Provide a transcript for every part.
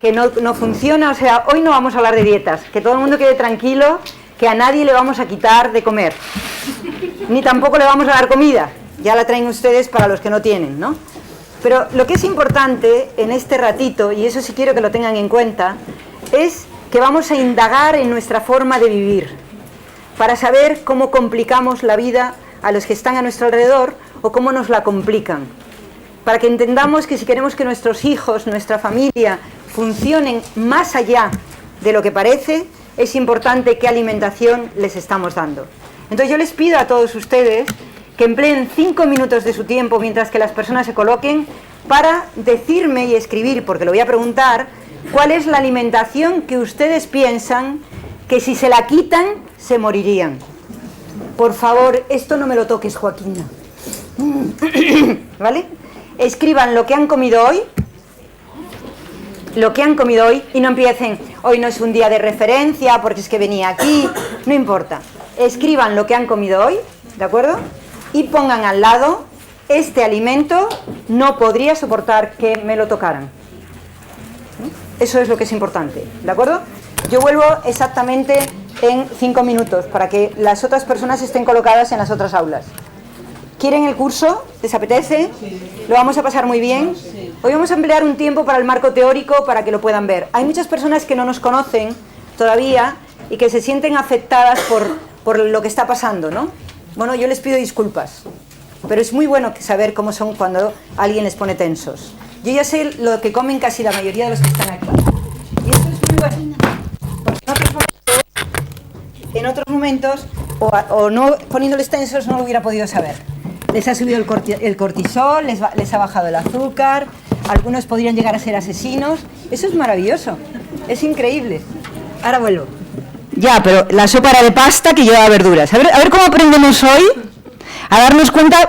que no funciona. O sea, hoy no vamos a hablar de dietas, que todo el mundo quede tranquilo, que a nadie le vamos a quitar de comer, ni tampoco le vamos a dar comida, ya la traen ustedes para los que no tienen, ¿no? Pero lo que es importante en este ratito, y eso sí quiero que lo tengan en cuenta, es que vamos a indagar en nuestra forma de vivir, para saber cómo complicamos la vida a los que están a nuestro alrededor o cómo nos la complican, para que entendamos que si queremos que nuestros hijos, nuestra familia, funcionen más allá de lo que parece, es importante qué alimentación les estamos dando. Entonces yo les pido a todos ustedes que empleen 5 minutos de su tiempo mientras que las personas se coloquen para decirme y escribir, porque lo voy a preguntar, cuál es la alimentación que ustedes piensan que si se la quitan se morirían. Por favor, esto no me lo toques, Joaquina. ¿Vale? Escriban lo que han comido hoy, y no empiecen, hoy no es un día de referencia porque es que venía aquí, no importa. Escriban lo que han comido hoy, ¿de acuerdo? Y pongan al lado, este alimento no podría soportar que me lo tocaran. Eso es lo que es importante, ¿de acuerdo? Yo vuelvo exactamente en 5 minutos para que las otras personas estén colocadas en las otras aulas. ¿Quieren el curso? ¿Les apetece? ¿Lo vamos a pasar muy bien? Hoy vamos a emplear un tiempo para el marco teórico para que lo puedan ver. Hay muchas personas que no nos conocen todavía y que se sienten afectadas por lo que está pasando, ¿no? Bueno, yo les pido disculpas, pero es muy bueno saber cómo son cuando alguien les pone tensos. Yo ya sé lo que comen casi la mayoría de los que están aquí. Y esto es muy bueno, porque en otros momentos, o no poniéndoles tensos, no lo hubiera podido saber. Les ha subido el cortisol, les ha bajado el azúcar, algunos podrían llegar a ser asesinos. Eso es maravilloso, es increíble. Ahora vuelvo. Ya, pero la sopa era de pasta que lleva verduras. A ver cómo aprendemos hoy a darnos cuenta,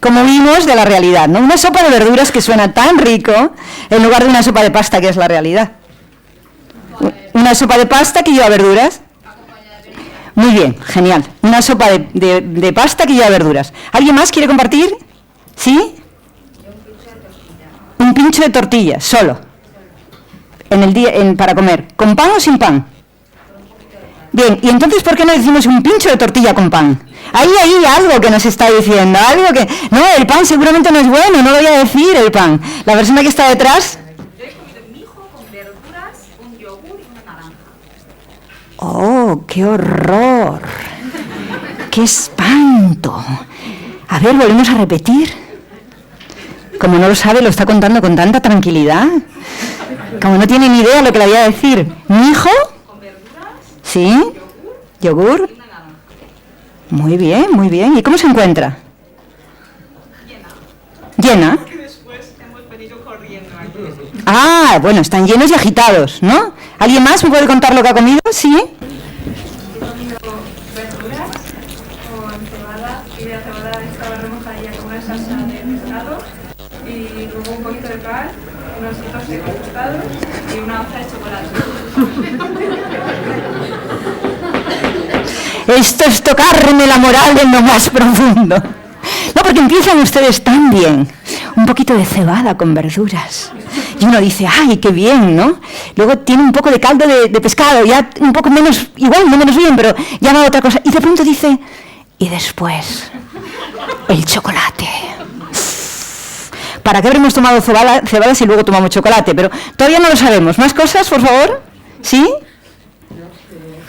como vimos, de la realidad, ¿no? Una sopa de verduras que suena tan rico en lugar de una sopa de pasta que es la realidad. Una sopa de pasta que lleva verduras. Muy bien, genial. Una sopa de pasta que lleva verduras. ¿Alguien más quiere compartir? ¿Sí? Un pincho de tortilla, solo. Para comer. ¿Con pan o sin pan? Bien, y entonces, ¿por qué no decimos un pincho de tortilla con pan? Ahí hay algo que nos está diciendo, algo que... No, el pan seguramente no es bueno, no lo voy a decir el pan. La persona que está detrás... Yo he comido un mijo con verduras, un yogur y una naranja. ¡Oh, qué horror! ¡Qué espanto! A ver, volvemos a repetir. Como no lo sabe, lo está contando con tanta tranquilidad. Como no tiene ni idea lo que le voy a decir. ¿Mijo? ¿Sí? ¿Yogur? Muy bien, muy bien. ¿Y cómo se encuentra? ¿Llena? Que después hemos venido corriendo aquí. Ah, bueno, están llenos y agitados, ¿no? ¿Alguien más me puede contar lo que ha comido? ¿Sí? He comido verduras con cebada y la cebada estaba remojadilla con una salsa de pescado y luego un poquito de pan, unos hitos secos tostados y una hoja de chocolate. Esto es tocarme la moral en lo más profundo. No, porque empiezan ustedes tan bien. Un poquito de cebada con verduras. Y uno dice, ¡ay, qué bien!, ¿no? Luego tiene un poco de caldo de pescado, ya un poco menos, igual, no menos bien, pero ya va otra cosa. Y de pronto dice, y después, el chocolate. ¿Para qué habremos tomado cebadas y luego tomamos chocolate? Pero todavía no lo sabemos. ¿Más cosas, por favor? ¿Sí?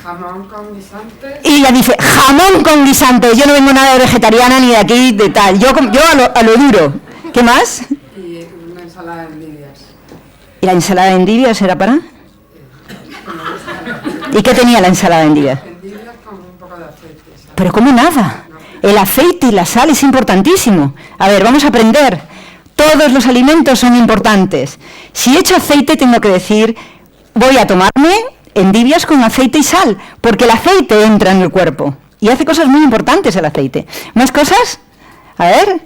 Jamón con guisante. Y ella dice, jamón con guisante. Yo no vengo nada de vegetariana ni de aquí, de tal. Yo a lo duro. ¿Qué más? Y una ensalada de endivias. ¿Y la ensalada de endivias era para? ¿Y qué tenía la ensalada de endivias? Endivias con un poco de aceite. ¿Sabes? Pero ¿cómo nada? El aceite y la sal es importantísimo. A ver, vamos a aprender. Todos los alimentos son importantes. Si echo aceite, tengo que decir, voy a tomarme endivias con aceite y sal, porque el aceite entra en el cuerpo y hace cosas muy importantes el aceite. ¿Más cosas? A ver.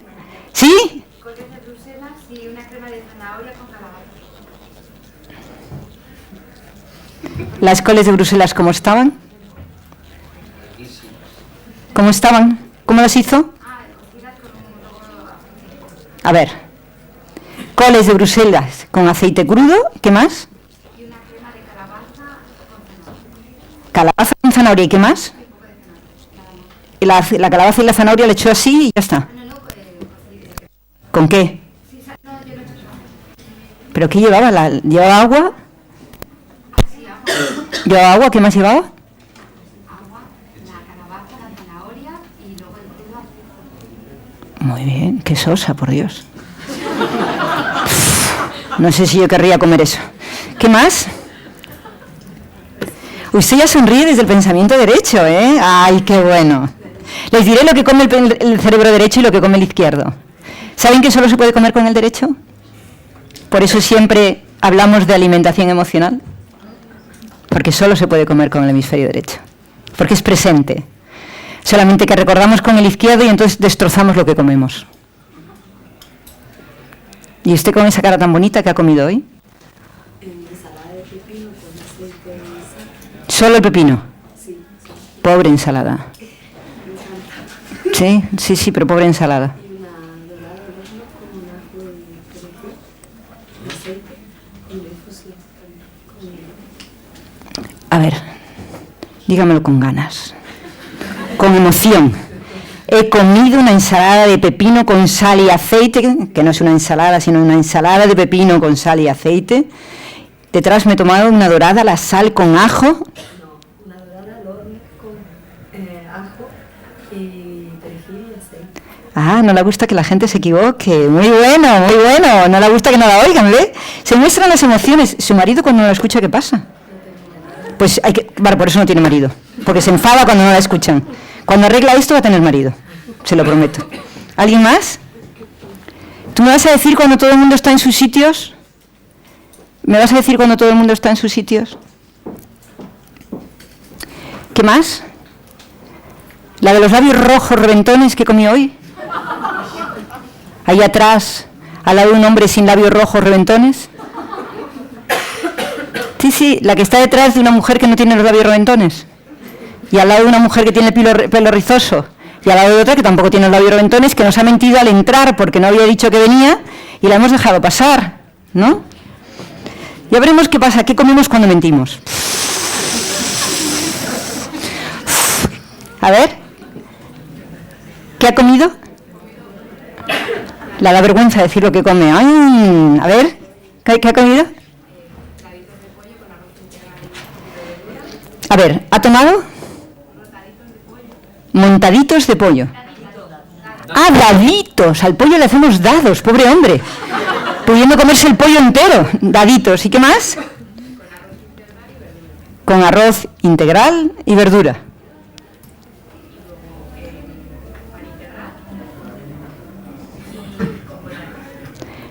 ¿Sí? Coles de Bruselas y una crema de zanahoria con calabaza. ¿Las coles de Bruselas cómo estaban? ¿Cómo estaban? ¿Cómo las hizo? A ver. Coles de Bruselas con aceite crudo. ¿Qué más? Y Calabaza con zanahoria, ¿y qué más? Y la calabaza y la zanahoria le echó así y ya está. ¿Con qué? ¿Pero qué llevaba? ¿Llevaba agua? ¿Llevaba agua? ¿Qué más llevaba? Agua, la calabaza, la zanahoria y luego el crudo. Muy bien, qué sosa, por Dios. No sé si yo querría comer eso. ¿Qué más? Usted ya sonríe desde el pensamiento derecho, ¿eh? ¡Ay, qué bueno! Les diré lo que come el cerebro derecho y lo que come el izquierdo. ¿Saben que solo se puede comer con el derecho? Por eso siempre hablamos de alimentación emocional. Porque solo se puede comer con el hemisferio derecho. Porque es presente. Solamente que recordamos con el izquierdo y entonces destrozamos lo que comemos. ¿Y usted con esa cara tan bonita que ha comido hoy? Ensalada de pepino con aceite de sal. ¿Solo el pepino? Sí. Pobre ensalada. Sí, sí, sí, pero pobre ensalada. Y una dorada al horno con un ajo y perejil, aceite y de fusión con A ver, dígamelo con ganas, con emoción. He comido una ensalada de pepino con sal y aceite, que no es una ensalada, sino una ensalada de pepino con sal y aceite. Detrás me he tomado una dorada, la sal con ajo. No, una dorada al horno con ajo y perejil y aceite. Ah, no le gusta que la gente se equivoque. Muy bueno, muy bueno. No le gusta que no la oigan, ¿ve? Se muestran las emociones. ¿Su marido cuando no la escucha qué pasa? Pues hay que... Vale, por eso no tiene marido. Porque se enfada cuando no la escuchan. Cuando arregla esto va a tener marido. Se lo prometo. ¿Alguien más? ¿Tú me vas a decir cuando todo el mundo está en sus sitios? ¿Me vas a decir cuando todo el mundo está en sus sitios? ¿Qué más? ¿La de los labios rojos reventones que comí hoy? Ahí atrás, al lado de un hombre sin labios rojos reventones. Sí, sí, la que está detrás de una mujer que no tiene los labios reventones. Y al lado de una mujer que tiene pelo rizoso. Y al lado de otra que tampoco tiene los labios reventones, que nos ha mentido al entrar porque no había dicho que venía y la hemos dejado pasar, ¿no? Ya veremos qué pasa, qué comemos cuando mentimos. A ver. ¿Qué ha comido? Le da vergüenza decir lo que come. Ay, a ver, ¿qué ha comido? A ver, ¿ha tomado? Montaditos de pollo. Ah, daditos. Al pollo le hacemos dados, pobre hombre. Pudiendo comerse el pollo entero. Daditos. ¿Y qué más? Con arroz integral y verdura.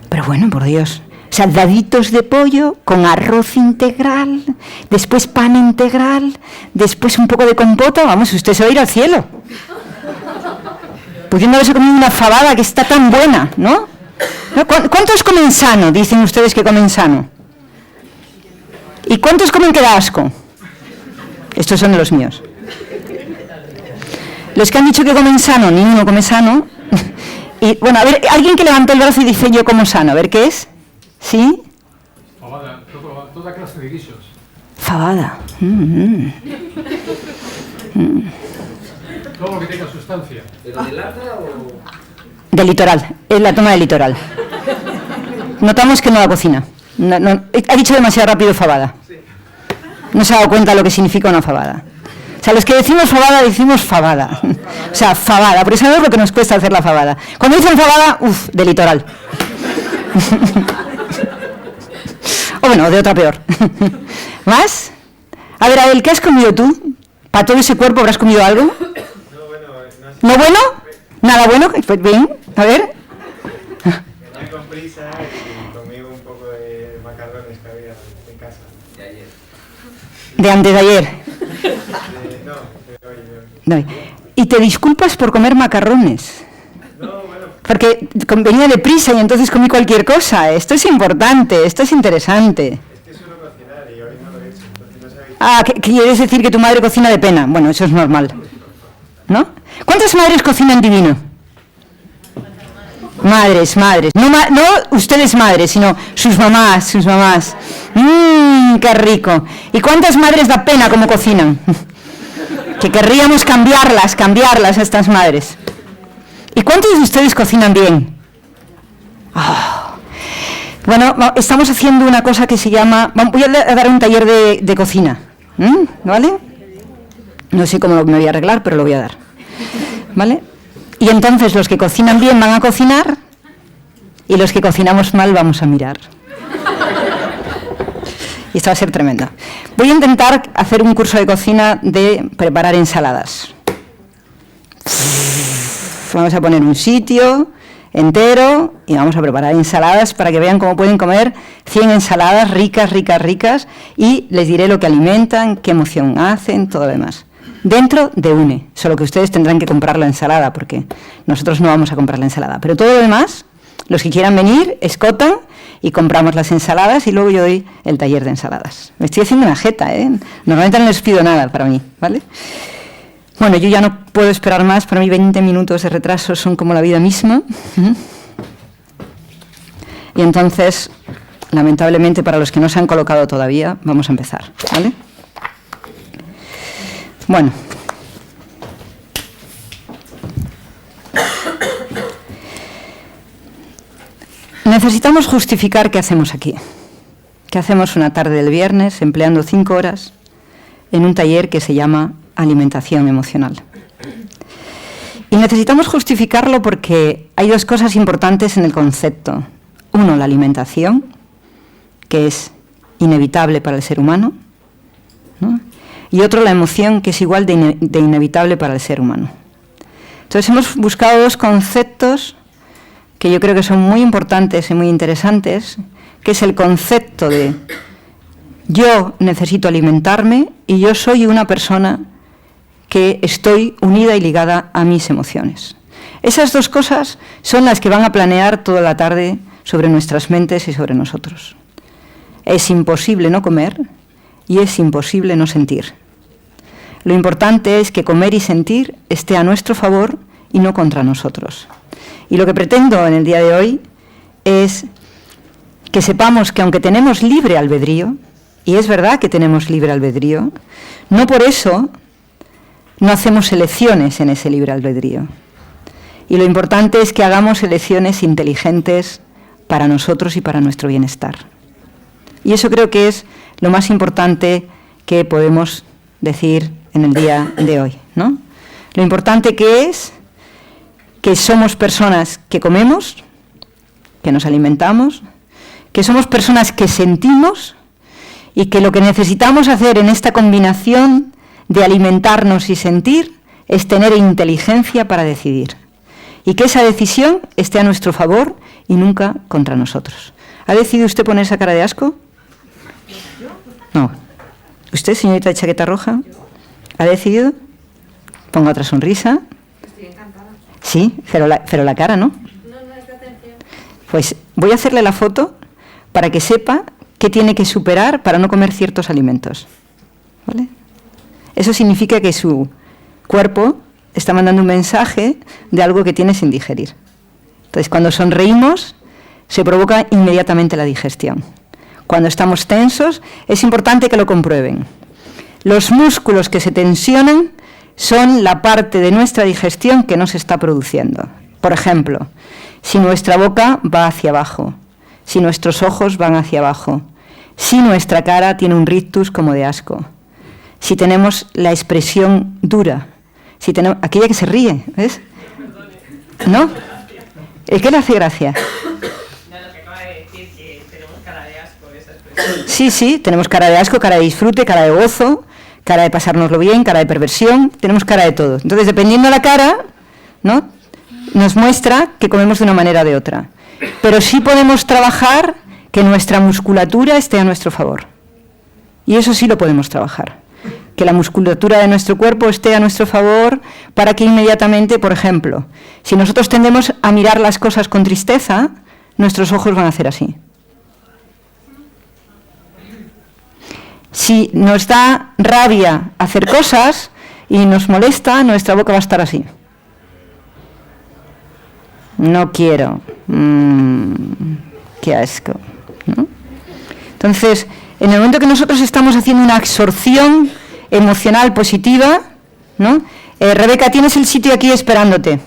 Pero bueno, por Dios. O sea, daditos de pollo con arroz integral, después pan integral, después un poco de compota. Vamos, usted se va a ir al cielo. Pudiendo haberse comido una fabada que está tan buena, ¿no? ¿Cuántos comen sano? Dicen ustedes que comen sano. ¿Y cuántos comen que da asco? Estos son de los míos. Los que han dicho que comen sano, ni uno come sano. Y bueno, a ver, alguien que levantó el brazo y dice yo como sano, a ver qué es. ¿Sí? Fabada, toda clase de guisos. Fabada. Todo lo que tenga sustancia. ¿Pero de lata o...? Del litoral, es la toma del litoral. Notamos que no la cocina. Ha dicho demasiado rápido fabada. No se ha dado cuenta de lo que significa una fabada. O sea, los que decimos fabada. O sea, fabada, porque sabemos lo que nos cuesta hacer la fabada. Cuando dicen fabada, de litoral. O bueno, de otra peor. ¿Más? A ver, Abel, ¿qué has comido tú? ¿Para todo ese cuerpo habrás comido algo? No, bueno, ¿No bueno? ¿Nada bueno? Pues bien, a ver. venía con prisa y comí un poco de macarrones que había en casa. De ayer. De antes de ayer. No, de hoy. No. Y te disculpas por comer macarrones. No, bueno, Porque venía deprisa y entonces comí cualquier cosa. Esto es importante, esto es interesante. es que suelo cocinar y hoy no lo he hecho, entonces no sabéis. Ah, ¿quieres decir que tu madre cocina de pena? Bueno, eso es normal. ¿No? ¿Cuántas madres cocinan divino? Madres. No ustedes madres, sino sus mamás. ¡Qué rico! ¿Y cuántas madres da pena cómo cocinan? Que querríamos cambiarlas a estas madres. ¿Y cuántos de ustedes cocinan bien? Oh. Bueno, estamos haciendo una cosa que se llama... Voy a dar un taller de cocina, ¿vale? No sé cómo me voy a arreglar, pero lo voy a dar, ¿vale? Y entonces los que cocinan bien van a cocinar y los que cocinamos mal vamos a mirar. Y esto va a ser tremendo. Voy a intentar hacer un curso de cocina de preparar ensaladas. Vamos a poner un sitio entero y vamos a preparar ensaladas para que vean cómo pueden comer 100 ensaladas ricas, ricas, ricas, y les diré lo que alimentan, qué emoción hacen, todo lo demás. Dentro de UNE, solo que ustedes tendrán que comprar la ensalada, porque nosotros no vamos a comprar la ensalada. Pero todo lo demás, los que quieran venir, escotan y compramos las ensaladas y luego yo doy el taller de ensaladas. Me estoy haciendo una jeta, ¿eh? Normalmente no les pido nada para mí, ¿vale? Bueno, yo ya no puedo esperar más, para mí 20 minutos de retraso son como la vida misma. Y entonces, lamentablemente, para los que no se han colocado todavía, vamos a empezar, ¿vale? Bueno. Necesitamos justificar qué hacemos aquí. ¿Qué hacemos una tarde del viernes empleando 5 horas en un taller que se llama alimentación emocional? Y necesitamos justificarlo porque hay 2 cosas importantes en el concepto. Uno, la alimentación, que es inevitable para el ser humano, ¿no? Y otro, la emoción, que es igual de inevitable para el ser humano. Entonces hemos buscado 2 conceptos que yo creo que son muy importantes y muy interesantes, que es el concepto de yo necesito alimentarme y yo soy una persona que estoy unida y ligada a mis emociones. Esas 2 cosas son las que van a planear toda la tarde sobre nuestras mentes y sobre nosotros. Es imposible no comer y es imposible no sentir. Lo importante es que comer y sentir esté a nuestro favor y no contra nosotros. Y lo que pretendo en el día de hoy es que sepamos que aunque tenemos libre albedrío, y es verdad que tenemos libre albedrío, no por eso no hacemos elecciones en ese libre albedrío. Y lo importante es que hagamos elecciones inteligentes para nosotros y para nuestro bienestar. Y eso creo que es lo más importante que podemos decir en el día de hoy, ¿no? Lo importante que es que somos personas que comemos, que nos alimentamos, que somos personas que sentimos y que lo que necesitamos hacer en esta combinación de alimentarnos y sentir es tener inteligencia para decidir. Y que esa decisión esté a nuestro favor y nunca contra nosotros. ¿Ha decidido usted poner esa cara de asco? No. ¿Usted, señorita de chaqueta roja? ¿Ha decidido? Ponga otra sonrisa. Estoy encantada. Sí, pero la cara, ¿no? No es de atención. Pues voy a hacerle la foto para que sepa qué tiene que superar para no comer ciertos alimentos. ¿Vale? Eso significa que su cuerpo está mandando un mensaje de algo que tiene sin digerir. Entonces, cuando sonreímos, se provoca inmediatamente la digestión. Cuando estamos tensos, es importante que lo comprueben. Los músculos que se tensionan son la parte de nuestra digestión que no se está produciendo. Por ejemplo, si nuestra boca va hacia abajo, si nuestros ojos van hacia abajo, si nuestra cara tiene un rictus como de asco, si tenemos la expresión dura, si tenemos aquella que se ríe, ¿ves? ¿No? ¿El qué le hace gracia? No, lo que acaba de decir, que tenemos cara de asco, esa expresión. Sí, tenemos cara de asco, cara de disfrute, cara de gozo, cara de pasárnoslo bien, cara de perversión, tenemos cara de todo. Entonces, dependiendo de la cara, ¿no?, nos muestra que comemos de una manera o de otra. Pero sí podemos trabajar que nuestra musculatura esté a nuestro favor. Y eso sí lo podemos trabajar. Que la musculatura de nuestro cuerpo esté a nuestro favor para que inmediatamente, por ejemplo, si nosotros tendemos a mirar las cosas con tristeza, nuestros ojos van a hacer así. Si nos da rabia hacer cosas y nos molesta, nuestra boca va a estar así. No quiero. Qué asco, ¿no? Entonces, en el momento que nosotros estamos haciendo una absorción emocional positiva, ¿no? Rebeca, tienes el sitio aquí esperándote.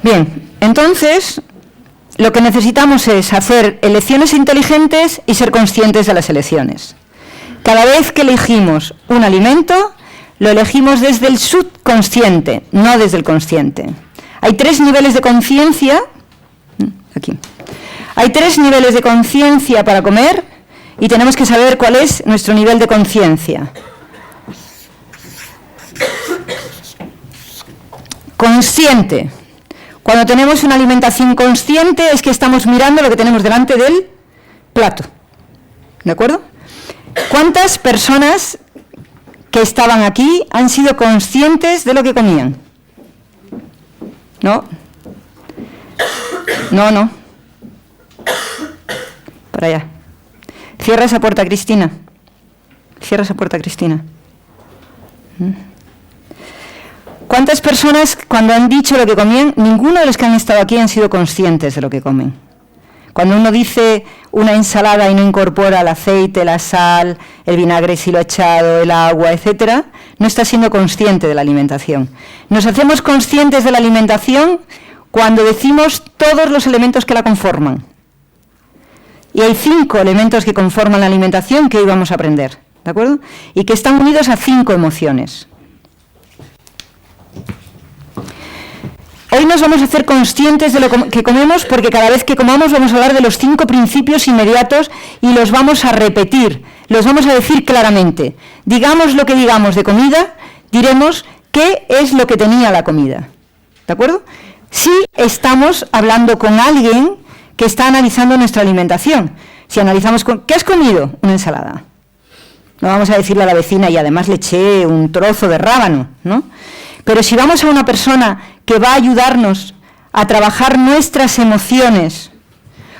Bien, entonces, lo que necesitamos es hacer elecciones inteligentes y ser conscientes de las elecciones. Cada vez que elegimos un alimento, lo elegimos desde el subconsciente, no desde el consciente. Hay 3 niveles de conciencia, aquí. Hay 3 niveles de conciencia para comer y tenemos que saber cuál es nuestro nivel de conciencia. Consciente. Cuando tenemos una alimentación consciente es que estamos mirando lo que tenemos delante del plato. ¿De acuerdo? ¿Cuántas personas que estaban aquí han sido conscientes de lo que comían? ¿No? No. Para allá. Cierra esa puerta, Cristina. Cierra esa puerta, Cristina. ¿Cuántas personas, cuando han dicho lo que comían, ninguno de los que han estado aquí han sido conscientes de lo que comen? Cuando uno dice una ensalada y no incorpora el aceite, la sal, el vinagre si lo ha echado, el agua, etcétera, no está siendo consciente de la alimentación. Nos hacemos conscientes de la alimentación cuando decimos todos los elementos que la conforman. Y hay 5 elementos que conforman la alimentación que hoy vamos a aprender, ¿de acuerdo? Y que están unidos a 5 emociones. Hoy nos vamos a hacer conscientes de lo que comemos porque cada vez que comamos vamos a hablar de los 5 principios inmediatos y los vamos a repetir, los vamos a decir claramente. Digamos lo que digamos de comida, diremos qué es lo que tenía la comida. ¿De acuerdo? Si estamos hablando con alguien que está analizando nuestra alimentación. Si analizamos ¿qué has comido? Una ensalada. No vamos a decirle a la vecina y además le eché un trozo de rábano, ¿no? Pero si vamos a una persona que va a ayudarnos a trabajar nuestras emociones,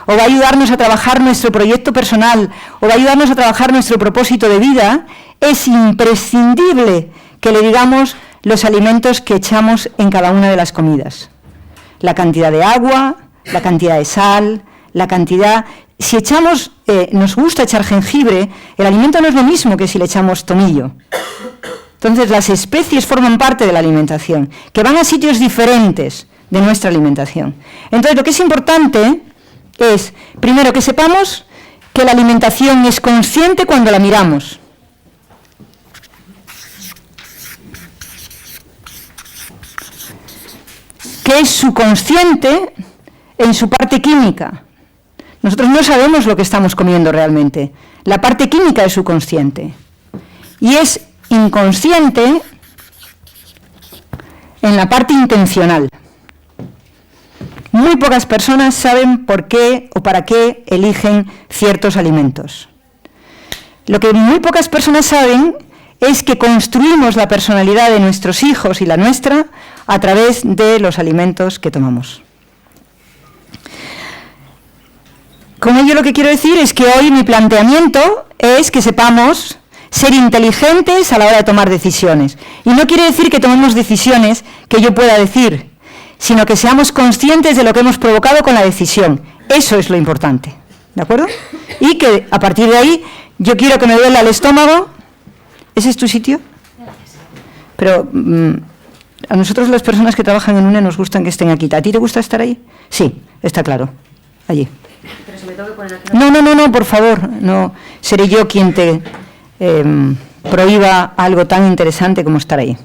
o va a ayudarnos a trabajar nuestro proyecto personal, o va a ayudarnos a trabajar nuestro propósito de vida, es imprescindible que le digamos los alimentos que echamos en cada una de las comidas. La cantidad de agua, la cantidad de sal, la cantidad... Si echamos, nos gusta echar jengibre, el alimento no es lo mismo que si le echamos tomillo. Entonces, las especies forman parte de la alimentación, que van a sitios diferentes de nuestra alimentación. Entonces, lo que es importante es, primero, que sepamos que la alimentación es consciente cuando la miramos. Que es subconsciente en su parte química. Nosotros no sabemos lo que estamos comiendo realmente. La parte química es subconsciente. Y es inconsciente en la parte intencional. Muy pocas personas saben por qué o para qué eligen ciertos alimentos. Lo que muy pocas personas saben es que construimos la personalidad de nuestros hijos y la nuestra a través de los alimentos que tomamos. Con ello lo que quiero decir es que hoy mi planteamiento es que sepamos ser inteligentes a la hora de tomar decisiones. Y no quiere decir que tomemos decisiones que yo pueda decir, sino que seamos conscientes de lo que hemos provocado con la decisión. Eso es lo importante, ¿de acuerdo? Y que a partir de ahí yo quiero que me duela el estómago. ¿Ese es tu sitio? Pero a nosotros las personas que trabajan en UNE nos gustan que estén aquí. ¿A ti te gusta estar ahí? Sí, está claro, allí. Pero se me tengo que poner aquí. No, por favor, no seré yo quien te prohíba algo tan interesante como estar ahí.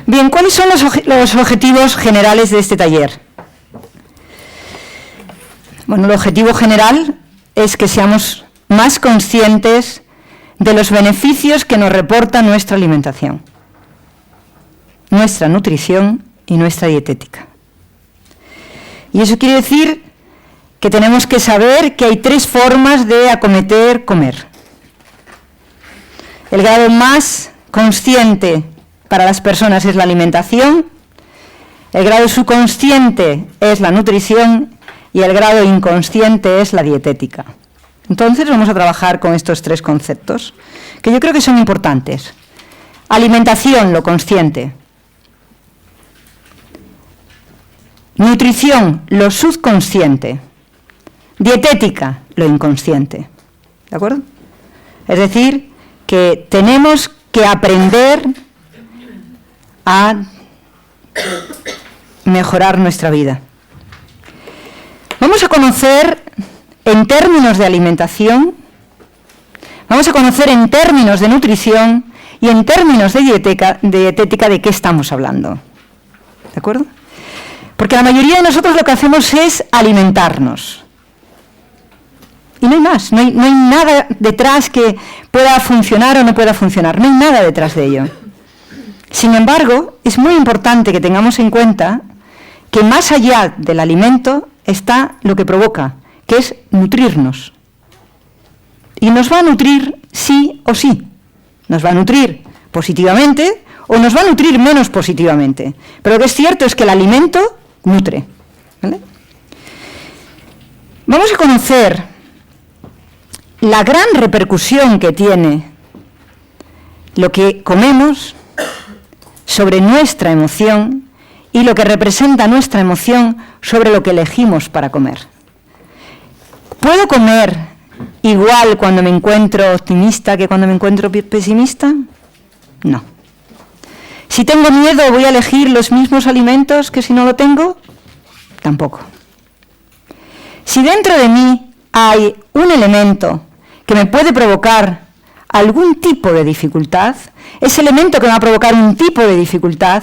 Bien, ¿cuáles son los objetivos generales de este taller? Bueno, el objetivo general es que seamos más conscientes de los beneficios que nos reporta nuestra alimentación, nuestra nutrición y nuestra dietética. Y eso quiere decir que tenemos que saber que hay 3 formas de acometer comer. El grado más consciente para las personas es la alimentación, el grado subconsciente es la nutrición y el grado inconsciente es la dietética. Entonces vamos a trabajar con estos 3 conceptos, que yo creo que son importantes. Alimentación, lo consciente. Nutrición, lo subconsciente. Dietética, lo inconsciente. ¿De acuerdo? Es decir, que tenemos que aprender a mejorar nuestra vida. Vamos a conocer en términos de alimentación, vamos a conocer en términos de nutrición y en términos de dietética de qué estamos hablando. ¿De acuerdo? Porque la mayoría de nosotros lo que hacemos es alimentarnos. Y no hay más, no hay nada detrás que pueda funcionar o no pueda funcionar, no hay nada detrás de ello. Sin embargo, es muy importante que tengamos en cuenta que más allá del alimento está lo que provoca, que es nutrirnos. Y nos va a nutrir sí o sí. Nos va a nutrir positivamente o nos va a nutrir menos positivamente. Pero lo que es cierto es que el alimento nutre. ¿Vale? Vamos a conocer la gran repercusión que tiene lo que comemos sobre nuestra emoción y lo que representa nuestra emoción sobre lo que elegimos para comer. ¿Puedo comer igual cuando me encuentro optimista que cuando me encuentro pesimista? No. Si tengo miedo, ¿voy a elegir los mismos alimentos que si no lo tengo? Tampoco. Si dentro de mí hay un elemento que me puede provocar algún tipo de dificultad, ese elemento que me va a provocar un tipo de dificultad,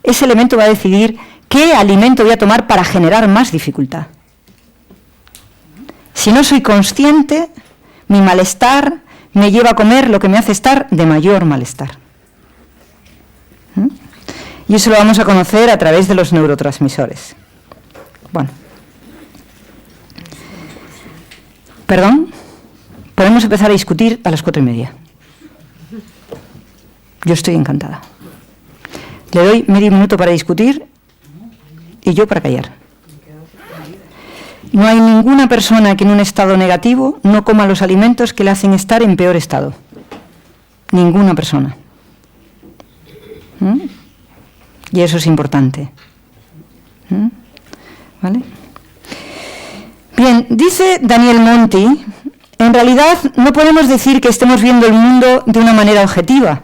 ese elemento va a decidir qué alimento voy a tomar para generar más dificultad. Si no soy consciente, mi malestar me lleva a comer lo que me hace estar de mayor malestar. Y eso lo vamos a conocer a través de los neurotransmisores. Bueno. ¿Perdón? Podemos empezar a discutir a las 4:30. Yo estoy encantada. Le doy medio minuto para discutir y yo para callar. No hay ninguna persona que en un estado negativo no coma los alimentos que le hacen estar en peor estado. Ninguna persona. Y eso es importante. ¿Vale? Bien, dice Daniel Monti, en realidad no podemos decir que estemos viendo el mundo de una manera objetiva.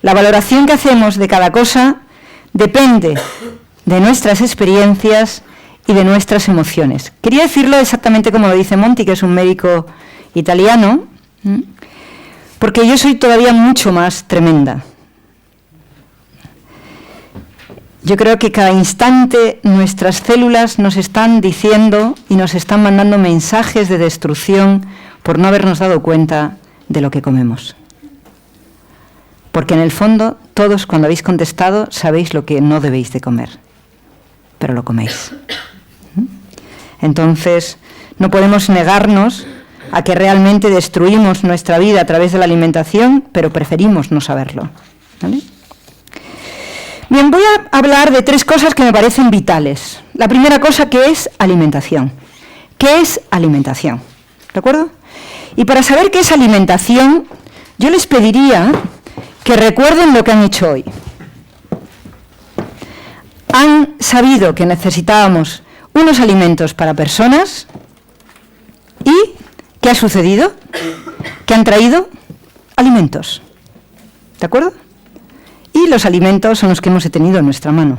La valoración que hacemos de cada cosa depende de nuestras experiencias y de nuestras emociones. Quería decirlo exactamente como lo dice Monti, que es un médico italiano, porque yo soy todavía mucho más tremenda. Yo creo que cada instante nuestras células nos están diciendo y nos están mandando mensajes de destrucción por no habernos dado cuenta de lo que comemos. Porque en el fondo, todos cuando habéis contestado, sabéis lo que no debéis de comer, pero lo coméis. Entonces, no podemos negarnos a que realmente destruimos nuestra vida a través de la alimentación, pero preferimos no saberlo. ¿Vale? Bien, voy a hablar de 3 cosas que me parecen vitales. La primera cosa, que es alimentación. ¿Qué es alimentación? ¿De acuerdo? Y para saber qué es alimentación, yo les pediría que recuerden lo que han hecho hoy. Han sabido que necesitábamos unos alimentos para personas y ¿qué ha sucedido? Que han traído alimentos. ¿De acuerdo? Y los alimentos son los que hemos tenido en nuestra mano.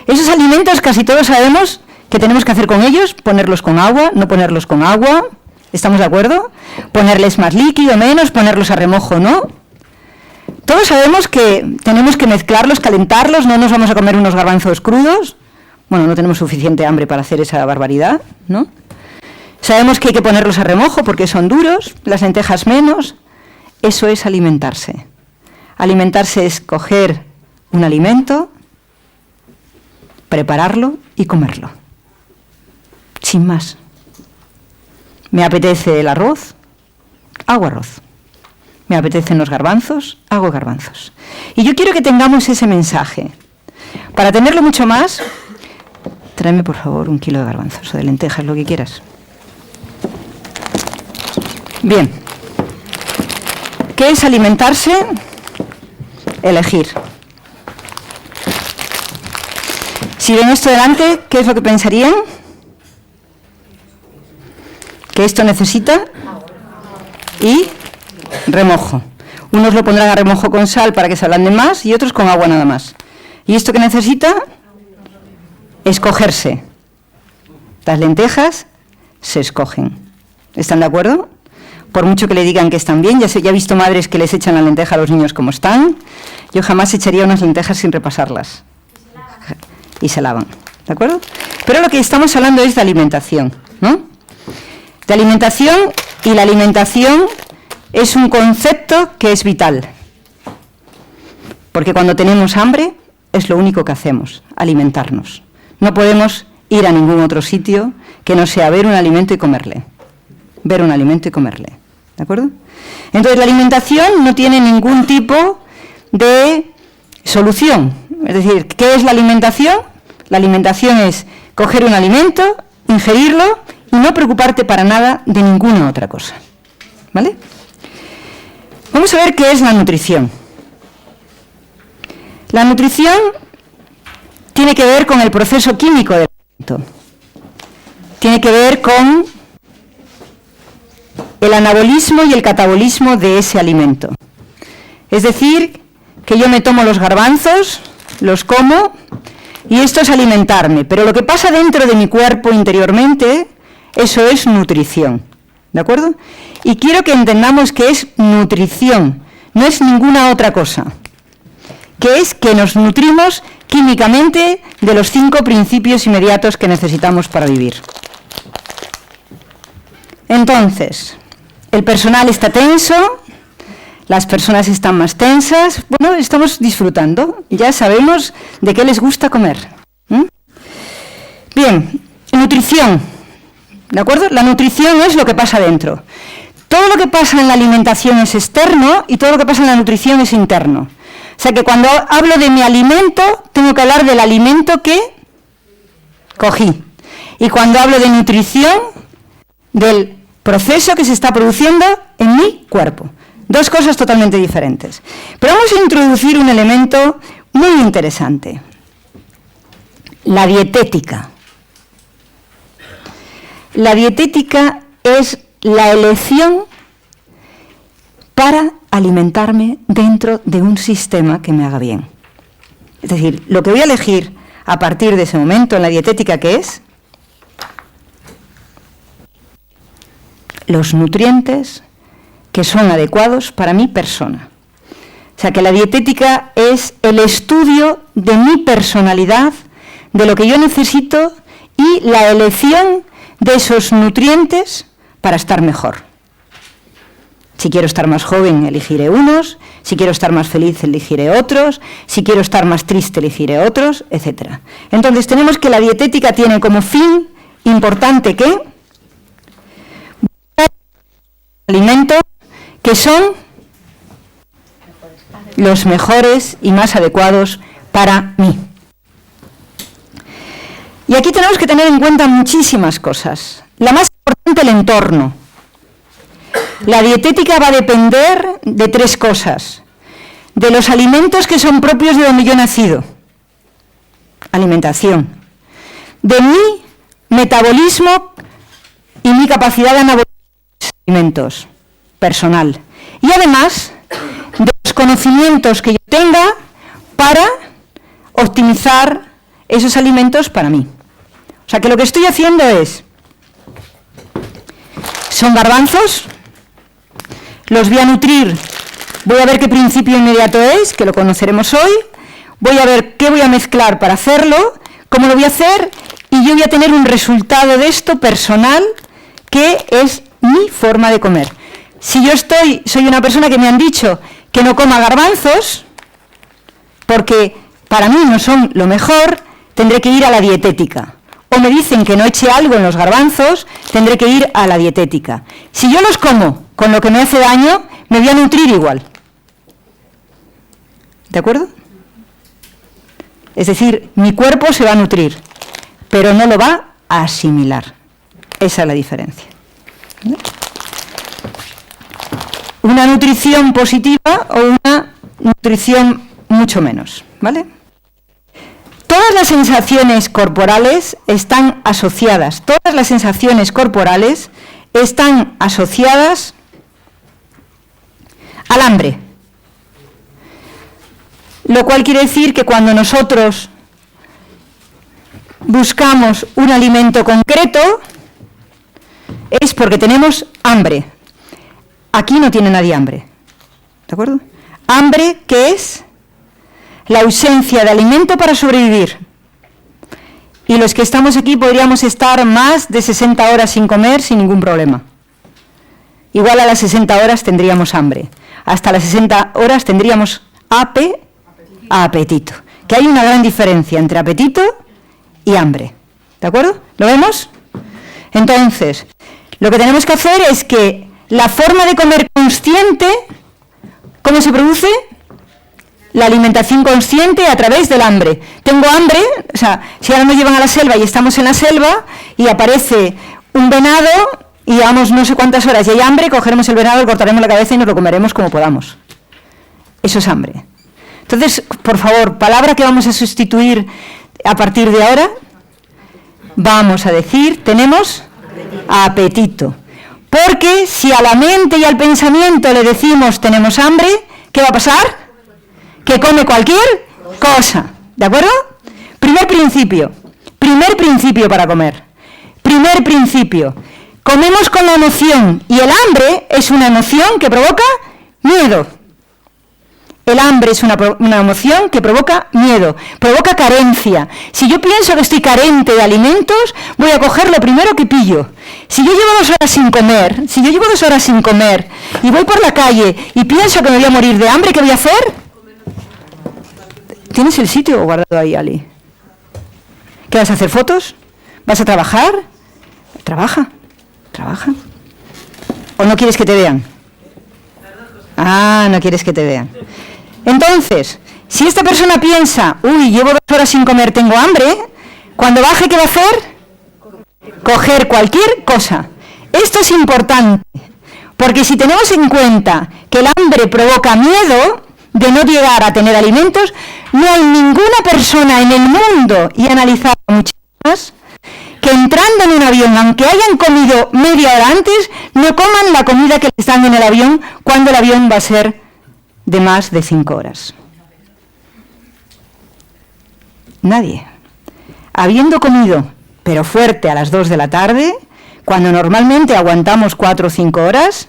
Esos alimentos casi todos sabemos qué tenemos que hacer con ellos, ponerlos con agua, no ponerlos con agua, ¿estamos de acuerdo? Ponerles más líquido, menos, ponerlos a remojo, ¿no? Todos sabemos que tenemos que mezclarlos, calentarlos, no nos vamos a comer unos garbanzos crudos. Bueno, no tenemos suficiente hambre para hacer esa barbaridad, ¿no? Sabemos que hay que ponerlos a remojo porque son duros, las lentejas menos. Eso es alimentarse. Alimentarse es coger un alimento, prepararlo y comerlo. Sin más. Me apetece el arroz, hago arroz. Me apetecen los garbanzos, hago garbanzos. Y yo quiero que tengamos ese mensaje. Para tenerlo mucho más, tráeme por favor 1 kilo de garbanzos o de lentejas, lo que quieras. Bien. ¿Qué es alimentarse? elegir. Si ven esto delante, ¿qué es lo que pensarían? Que esto necesita y remojo. Unos lo pondrán a remojo con sal para que se ablande más y otros con agua nada más. ¿Y esto que necesita? Escogerse. Las lentejas se escogen. ¿Están de acuerdo? Por mucho que le digan que están bien, ya he visto madres que les echan la lenteja a los niños como están. Yo jamás echaría unas lentejas sin repasarlas. Y se lavan. ¿De acuerdo? Pero lo que estamos hablando es de alimentación, ¿no? De alimentación, y la alimentación es un concepto que es vital. Porque cuando tenemos hambre es lo único que hacemos, alimentarnos. No podemos ir a ningún otro sitio que no sea ver un alimento y comerle. Ver un alimento y comerle. ¿De acuerdo? Entonces la alimentación no tiene ningún tipo de solución. Es decir, ¿qué es la alimentación? La alimentación es coger un alimento, ingerirlo y no preocuparte para nada de ninguna otra cosa. ¿Vale? Vamos a ver qué es la nutrición. La nutrición tiene que ver con el proceso químico del alimento. Tiene que ver con el anabolismo y el catabolismo de ese alimento. Es decir, que yo me tomo los garbanzos, los como, y esto es alimentarme. Pero lo que pasa dentro de mi cuerpo interiormente, eso es nutrición. ¿De acuerdo? Y quiero que entendamos que es nutrición, no es ninguna otra cosa. Que es que nos nutrimos químicamente de los 5 principios inmediatos que necesitamos para vivir. Entonces, el personal está tenso, las personas están más tensas, bueno, estamos disfrutando, ya sabemos de qué les gusta comer. Bien, nutrición, ¿de acuerdo? La nutrición es lo que pasa dentro. Todo lo que pasa en la alimentación es externo y todo lo que pasa en la nutrición es interno. O sea que cuando hablo de mi alimento, tengo que hablar del alimento que cogí. Y cuando hablo de nutrición, del proceso que se está produciendo en mi cuerpo. 2 cosas totalmente diferentes. Pero vamos a introducir un elemento muy interesante. La dietética. La dietética es la elección para alimentarme dentro de un sistema que me haga bien. Es decir, lo que voy a elegir a partir de ese momento en la dietética, ¿qué es? Los nutrientes que son adecuados para mi persona. O sea, que la dietética es el estudio de mi personalidad, de lo que yo necesito y la elección de esos nutrientes para estar mejor. Si quiero estar más joven, elegiré unos. Si quiero estar más feliz, elegiré otros. Si quiero estar más triste, elegiré otros, etc. Entonces, tenemos que la dietética tiene como fin importante que alimentos que son los mejores y más adecuados para mí. Y aquí tenemos que tener en cuenta muchísimas cosas. La más importante, el entorno. La dietética va a depender de 3 cosas. De los alimentos que son propios de donde yo he nacido. Alimentación. De mi metabolismo y mi capacidad de anabolizar alimentos. Personal. Y además, de los conocimientos que yo tenga para optimizar esos alimentos para mí. O sea que lo que estoy haciendo es, son garbanzos, los voy a nutrir, voy a ver qué principio inmediato es, que lo conoceremos hoy, voy a ver qué voy a mezclar para hacerlo, cómo lo voy a hacer, y yo voy a tener un resultado de esto personal, que es mi forma de comer. Si yo soy una persona que me han dicho que no coma garbanzos, porque para mí no son lo mejor, tendré que ir a la dietética. O me dicen que no eche algo en los garbanzos, tendré que ir a la dietética. Si yo los como con lo que me hace daño, me voy a nutrir igual. ¿De acuerdo? Es decir, mi cuerpo se va a nutrir, pero no lo va a asimilar. Esa es la diferencia. ¿Vale? Una nutrición positiva o una nutrición mucho menos, ¿vale? Todas las sensaciones corporales están asociadas, todas las sensaciones corporales están asociadas al hambre. Lo cual quiere decir que cuando nosotros buscamos un alimento concreto es porque tenemos hambre. Aquí no tiene nadie hambre, ¿de acuerdo? Hambre, ¿qué es? La ausencia de alimento para sobrevivir. Y los que estamos aquí podríamos estar más de 60 horas sin comer sin ningún problema. Igual a las 60 horas tendríamos hambre. Hasta las 60 horas tendríamos apetito. Que hay una gran diferencia entre apetito y hambre. ¿De acuerdo? ¿Lo vemos? Entonces, lo que tenemos que hacer es que la forma de comer consciente, ¿cómo se produce? La alimentación consciente a través del hambre. Tengo hambre, o sea, si ahora nos llevan a la selva y estamos en la selva y aparece un venado y llevamos no sé cuántas horas y hay hambre, cogeremos el venado, le cortaremos la cabeza y nos lo comeremos como podamos. Eso es hambre. Entonces, por favor, palabra que vamos a sustituir a partir de ahora, vamos a decir, tenemos apetito. Porque si a la mente y al pensamiento le decimos tenemos hambre, ¿qué va a pasar? Que come cualquier cosa, ¿de acuerdo? Primer principio para comer. Primer principio, comemos con la emoción y el hambre es una emoción que provoca miedo. El hambre es una emoción que provoca miedo, provoca carencia. Si yo pienso que estoy carente de alimentos, voy a coger lo primero que pillo. Si yo llevo 2 horas sin comer, y voy por la calle y pienso que me voy a morir de hambre, ¿qué voy a hacer? ¿Tienes el sitio guardado ahí, Ali? ¿Qué vas a hacer? ¿Fotos? ¿Vas a trabajar? Trabaja. ¿O no quieres que te vean? Ah, no quieres que te vean. Entonces, si esta persona piensa, uy, llevo 2 horas sin comer, tengo hambre, cuando baje, ¿qué va a hacer? Coger cualquier cosa. Esto es importante, porque si tenemos en cuenta que el hambre provoca miedo de no llegar a tener alimentos, no hay ninguna persona en el mundo, y he analizado muchísimas, que entrando en un avión, aunque hayan comido media hora antes, no coman la comida que les dan en el avión cuando el avión va a ser de más de 5 horas. Nadie. Habiendo comido, pero fuerte, a las 2 de la tarde, cuando normalmente aguantamos 4 o 5 horas,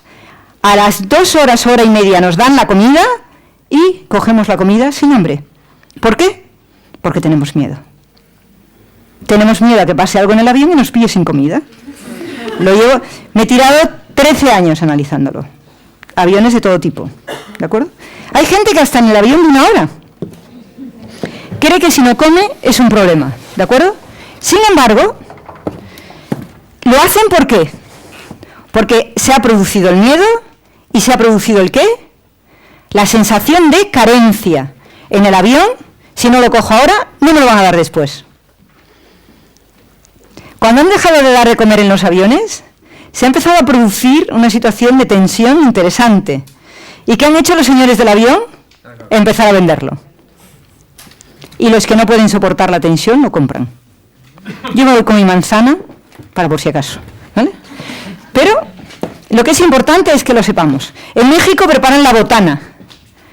a las 2 horas, hora y media nos dan la comida y cogemos la comida sin hambre. ¿Por qué? Porque tenemos miedo. Tenemos miedo a que pase algo en el avión y nos pille sin comida. Me he tirado 13 años analizándolo. Aviones de todo tipo, ¿de acuerdo? Hay gente que hasta en el avión de 1 hora cree que si no come es un problema, ¿de acuerdo? Sin embargo, lo hacen ¿por qué? Porque se ha producido el miedo y se ha producido ¿el qué? La sensación de carencia. En el avión, si no lo cojo ahora, no me lo van a dar después. Cuando han dejado de dar de comer en los aviones, se ha empezado a producir una situación de tensión interesante. ¿Y qué han hecho los señores del avión? Empezar a venderlo. Y los que no pueden soportar la tensión lo compran. Yo me voy con mi manzana, para por si acaso, ¿vale? Pero lo que es importante es que lo sepamos. En México preparan la botana.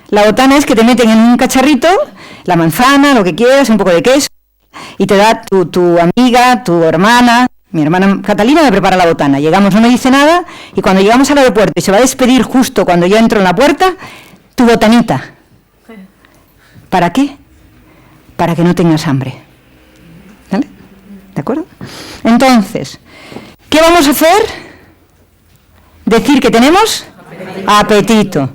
La botana es que te meten en un cacharrito la manzana, lo que quieras, un poco de queso, y te da tu amiga, tu hermana. Mi hermana Catalina me prepara la botana. Llegamos, no me dice nada, y cuando llegamos al aeropuerto y se va a despedir justo cuando yo entro en la puerta, tu botanita. ¿Para qué? Para que no tengas hambre. ¿Vale? ¿De acuerdo? Entonces, ¿qué vamos a hacer? Decir que tenemos apetito.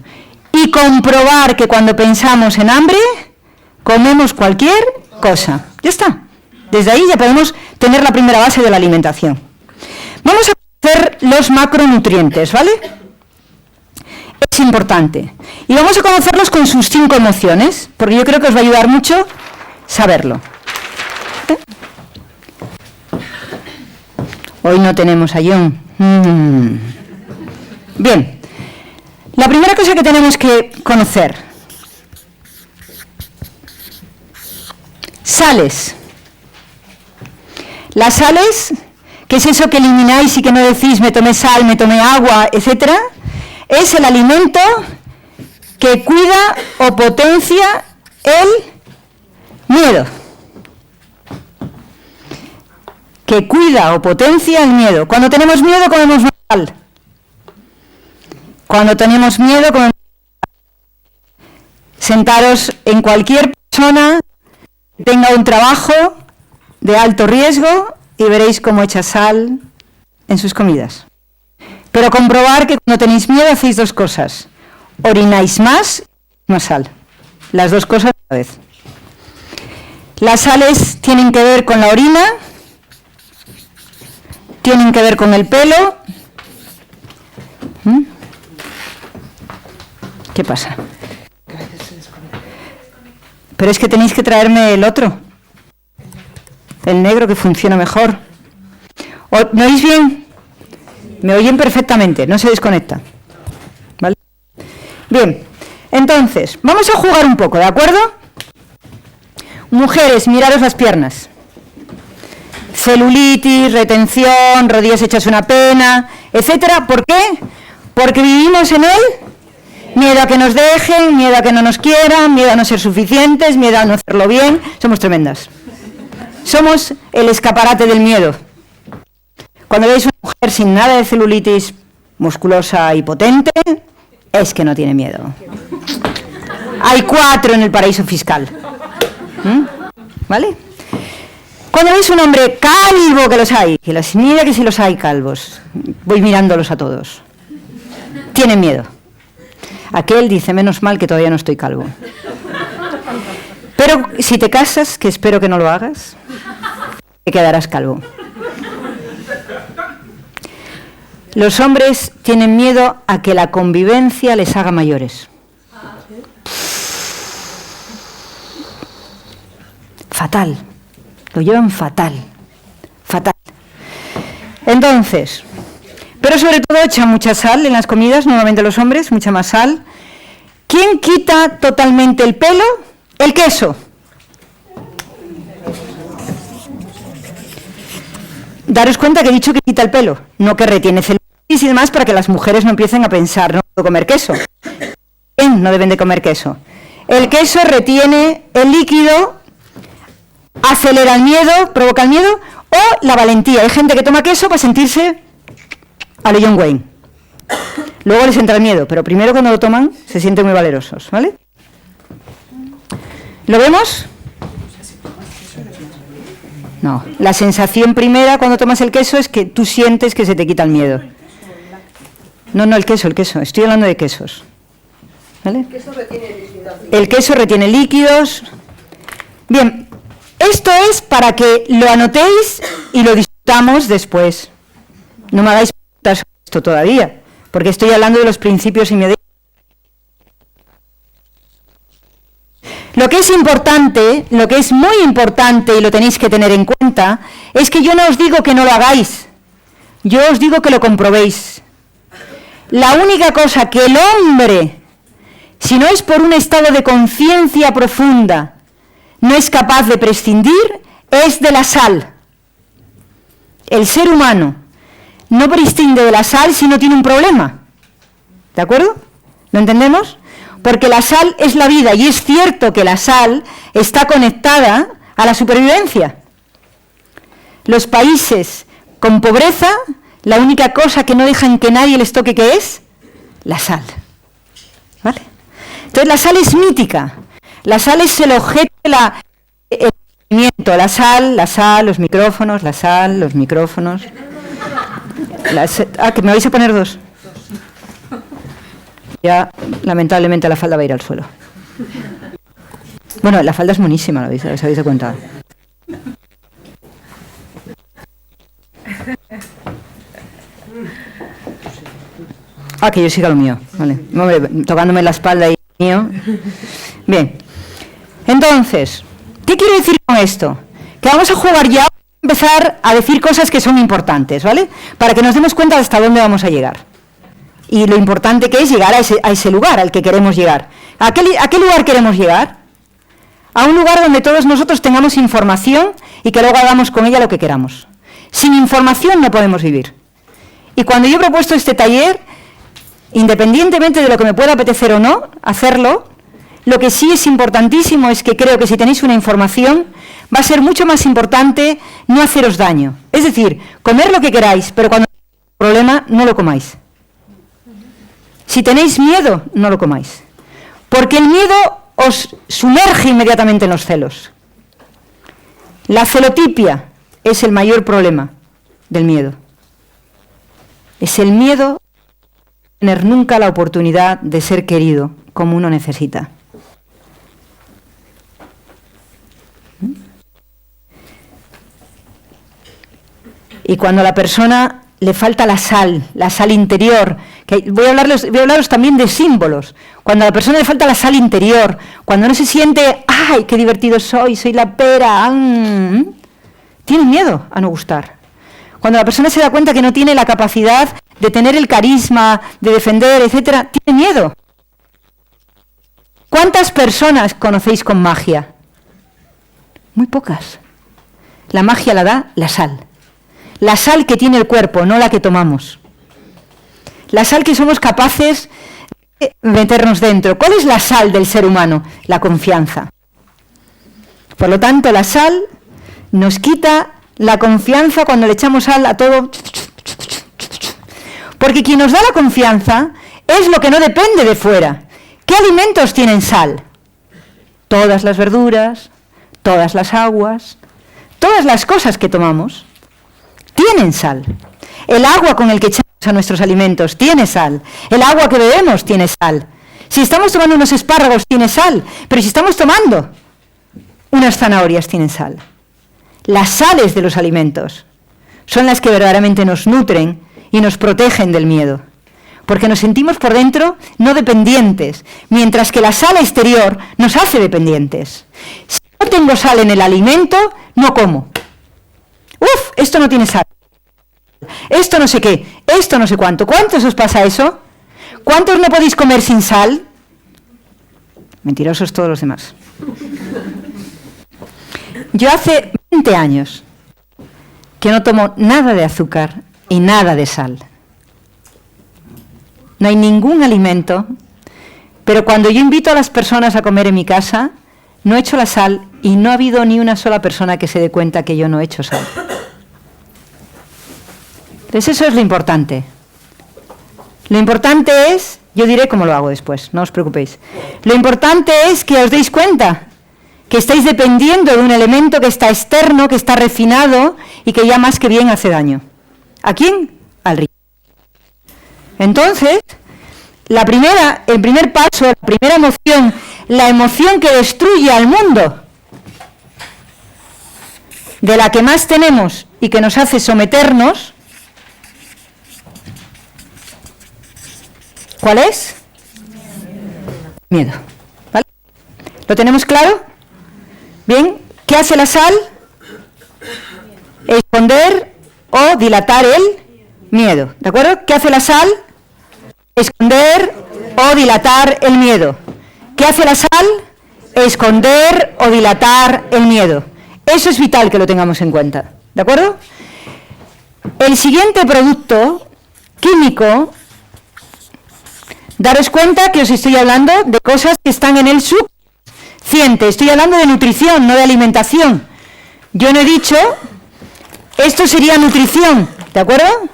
Y comprobar que cuando pensamos en hambre, comemos cualquier cosa. Ya está. Desde ahí ya podemos tener la primera base de la alimentación. Vamos a conocer los macronutrientes, ¿vale? Es importante. Y vamos a conocerlos con sus 5 emociones, porque yo creo que os va a ayudar mucho saberlo. Hoy no tenemos a John. Bien. La primera cosa que tenemos que conocer Sales. Las sales, que es eso que elimináis y que no decís me tomé sal, me tomé agua, etc., es el alimento que cuida o potencia el miedo. Que cuida o potencia el miedo. Cuando tenemos miedo comemos sal. Cuando tenemos miedo comemos sal. Sentaros en cualquier persona que tenga un trabajo de alto riesgo y veréis cómo echa sal en sus comidas. Pero comprobar que cuando tenéis miedo hacéis dos cosas. Orináis más sal. Las dos cosas a la vez. Las sales tienen que ver con la orina, tienen que ver con el pelo. ¿Qué pasa? Pero es que tenéis que traerme el otro. El negro, que funciona mejor. ¿Me oís bien? Me oyen perfectamente, no se desconecta. ¿Vale? Bien, entonces, vamos a jugar un poco, ¿de acuerdo? Mujeres, miraros las piernas. Celulitis, retención, rodillas hechas una pena, etcétera. ¿Por qué? Porque vivimos en él. Miedo a que nos dejen, miedo a que no nos quieran, miedo a no ser suficientes, miedo a no hacerlo bien. Somos tremendas. Somos el escaparate del miedo. Cuando veis una mujer sin nada de celulitis, musculosa y potente, es que no tiene miedo. Hay 4 en el paraíso fiscal. ¿Vale? Cuando veis un hombre calvo, que los hay, mira que si los hay calvos, voy mirándolos a todos, tienen miedo. Aquel dice, menos mal que todavía no estoy calvo. Pero si te casas, que espero que no lo hagas, te quedarás calvo. Los hombres tienen miedo a que la convivencia les haga mayores. Fatal. Lo llevan fatal. Fatal. Entonces, pero sobre todo echan mucha sal en las comidas, normalmente los hombres, mucha más sal. ¿Quién quita totalmente el pelo? El queso. Daros cuenta que he dicho que quita el pelo, no que retiene celulitis y demás, para que las mujeres no empiecen a pensar, no puedo comer queso. No deben de comer queso. El queso retiene el líquido, acelera el miedo, provoca el miedo, o la valentía. Hay gente que toma queso para sentirse a lo John Wayne. Luego les entra el miedo, pero primero cuando lo toman se sienten muy valerosos, ¿vale? ¿Lo vemos? No, la sensación primera cuando tomas el queso es que tú sientes que se te quita el miedo. No, el queso, estoy hablando de quesos. ¿Vale? El queso retiene líquidos. El queso retiene líquidos. Bien, esto es para que lo anotéis y lo discutamos después. No me hagáis preguntas sobre esto todavía, porque estoy hablando de los principios inmediatos. Lo que es importante, lo que es muy importante y lo tenéis que tener en cuenta, es que yo no os digo que no lo hagáis, yo os digo que lo comprobéis. La única cosa que el hombre, si no es por un estado de conciencia profunda, no es capaz de prescindir, es de la sal. El ser humano no prescinde de la sal si no tiene un problema. ¿De acuerdo? ¿Lo entendemos? Porque la sal es la vida, y es cierto que la sal está conectada a la supervivencia. Los países con pobreza, la única cosa que no dejan que nadie les toque, ¿qué es? La sal. ¿Vale? Entonces la sal es mítica. La sal es el objeto del movimiento. La sal, los micrófonos, la sal, los micrófonos. Que me vais a poner 2. Ya, lamentablemente, la falda va a ir al suelo. Bueno, la falda es monísima, ¿os habéis dado cuenta? Que yo siga lo mío. Vale. Hombre, tocándome la espalda y mío. Bien. Entonces, ¿qué quiero decir con esto? Que vamos a jugar ya, empezar a decir cosas que son importantes, ¿vale? Para que nos demos cuenta de hasta dónde vamos a llegar. Y lo importante que es llegar a ese lugar al que queremos llegar. ¿A qué lugar queremos llegar? a un lugar donde todos nosotros tengamos información y que luego hagamos con ella lo que queramos. Sin información no podemos vivir. Y cuando yo he propuesto este taller, independientemente de lo que me pueda apetecer o no hacerlo, lo que sí es importantísimo es que creo que si tenéis una información, va a ser mucho más importante no haceros daño. Es decir, comer lo que queráis, pero cuando hay un problema, no lo comáis. Si tenéis miedo, no lo comáis. Porque el miedo os sumerge inmediatamente en los celos. La celotipia es el mayor problema del miedo. Es el miedo a tener nunca la oportunidad de ser querido como uno necesita. Y cuando a la persona le falta la sal interior, que voy a hablaros también de símbolos. Cuando a la persona le falta la sal interior, cuando no se siente, ¡ay, qué divertido soy la pera! Tiene miedo a no gustar. Cuando la persona se da cuenta que no tiene la capacidad de tener el carisma, de defender, etcétera, tiene miedo. ¿Cuántas personas conocéis con magia? Muy pocas. La magia la da la sal. La sal que tiene el cuerpo, no la que tomamos. La sal que somos capaces de meternos dentro. ¿Cuál es la sal del ser humano? La confianza. Por lo tanto, la sal nos quita la confianza cuando le echamos sal a todo. Porque quien nos da la confianza es lo que no depende de fuera. ¿Qué alimentos tienen sal? Todas las verduras, todas las aguas, todas las cosas que tomamos tienen sal. El agua con el que echamos a nuestros alimentos tiene sal. El agua que bebemos tiene sal. Si estamos tomando unos espárragos tiene sal, pero si estamos tomando unas zanahorias tienen sal. Las sales de los alimentos son las que verdaderamente nos nutren y nos protegen del miedo, porque nos sentimos por dentro no dependientes, mientras que la sal exterior nos hace dependientes. Si no tengo sal en el alimento, no como. ¡Uf! Esto no tiene sal. Esto no sé qué, esto no sé cuánto. ¿Cuántos os pasa eso? ¿Cuántos no podéis comer sin sal? Mentirosos todos los demás. Yo hace 20 años que no tomo nada de azúcar y nada de sal. No hay ningún alimento, pero cuando yo invito a las personas a comer en mi casa, no echo la sal y no ha habido ni una sola persona que se dé cuenta que yo no echo sal. Entonces eso es lo importante. Lo importante es, yo diré cómo lo hago después, no os preocupéis. Lo importante es que os deis cuenta que estáis dependiendo de un elemento que está externo, que está refinado y que ya más que bien hace daño. ¿A quién? Al rico. Entonces, el primer paso, la primera emoción, la emoción que destruye al mundo, de la que más tenemos y que nos hace someternos, ¿cuál es? Miedo. ¿Vale? ¿Lo tenemos claro? Bien, ¿qué hace la sal? Esconder o dilatar el miedo, ¿de acuerdo? ¿Qué hace la sal? Esconder o dilatar el miedo. ¿Qué hace la sal? Esconder o dilatar el miedo. Eso es vital que lo tengamos en cuenta, ¿de acuerdo? El siguiente producto químico, daros cuenta que os estoy hablando de cosas que están en el subconsciente. Estoy hablando de nutrición, no de alimentación. Yo no he dicho, esto sería nutrición, ¿de acuerdo?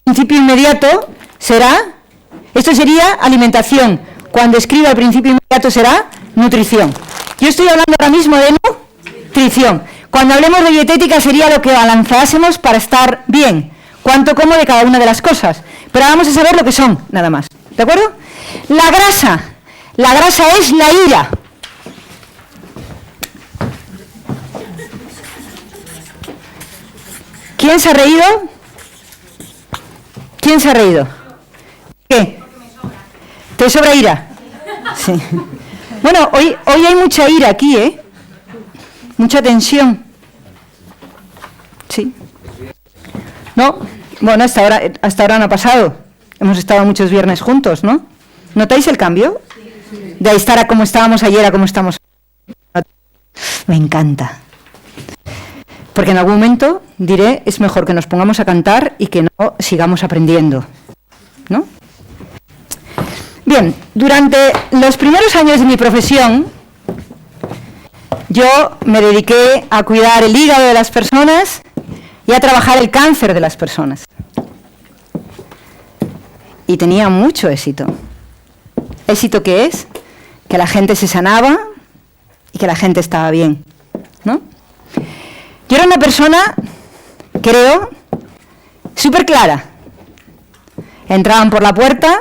El principio inmediato será, esto sería alimentación. Cuando escriba el principio inmediato será nutrición. Yo estoy hablando ahora mismo de nutrición. Cuando hablemos de dietética sería lo que balanceásemos para estar bien. Cuánto como de cada una de las cosas. Pero vamos a saber lo que son, nada más. ¿De acuerdo? La grasa es la ira. ¿Quién se ha reído? ¿Quién se ha reído? ¿Qué? ¿Te sobra ira? Sí. Bueno, hoy hay mucha ira aquí, ¿eh? Mucha tensión. Sí. No, bueno, hasta ahora no ha pasado. Hemos estado muchos viernes juntos, ¿no? ¿Notáis el cambio? De estar a como estábamos ayer a como estamos hoy. Me encanta. Porque en algún momento diré, es mejor que nos pongamos a cantar y que no sigamos aprendiendo, ¿no? Bien, durante los primeros años de mi profesión, yo me dediqué a cuidar el hígado de las personas y a trabajar el cáncer de las personas. Y tenía mucho éxito. ¿Éxito qué es? Que la gente se sanaba y que la gente estaba bien, ¿no? Yo era una persona, creo, súper clara. Entraban por la puerta,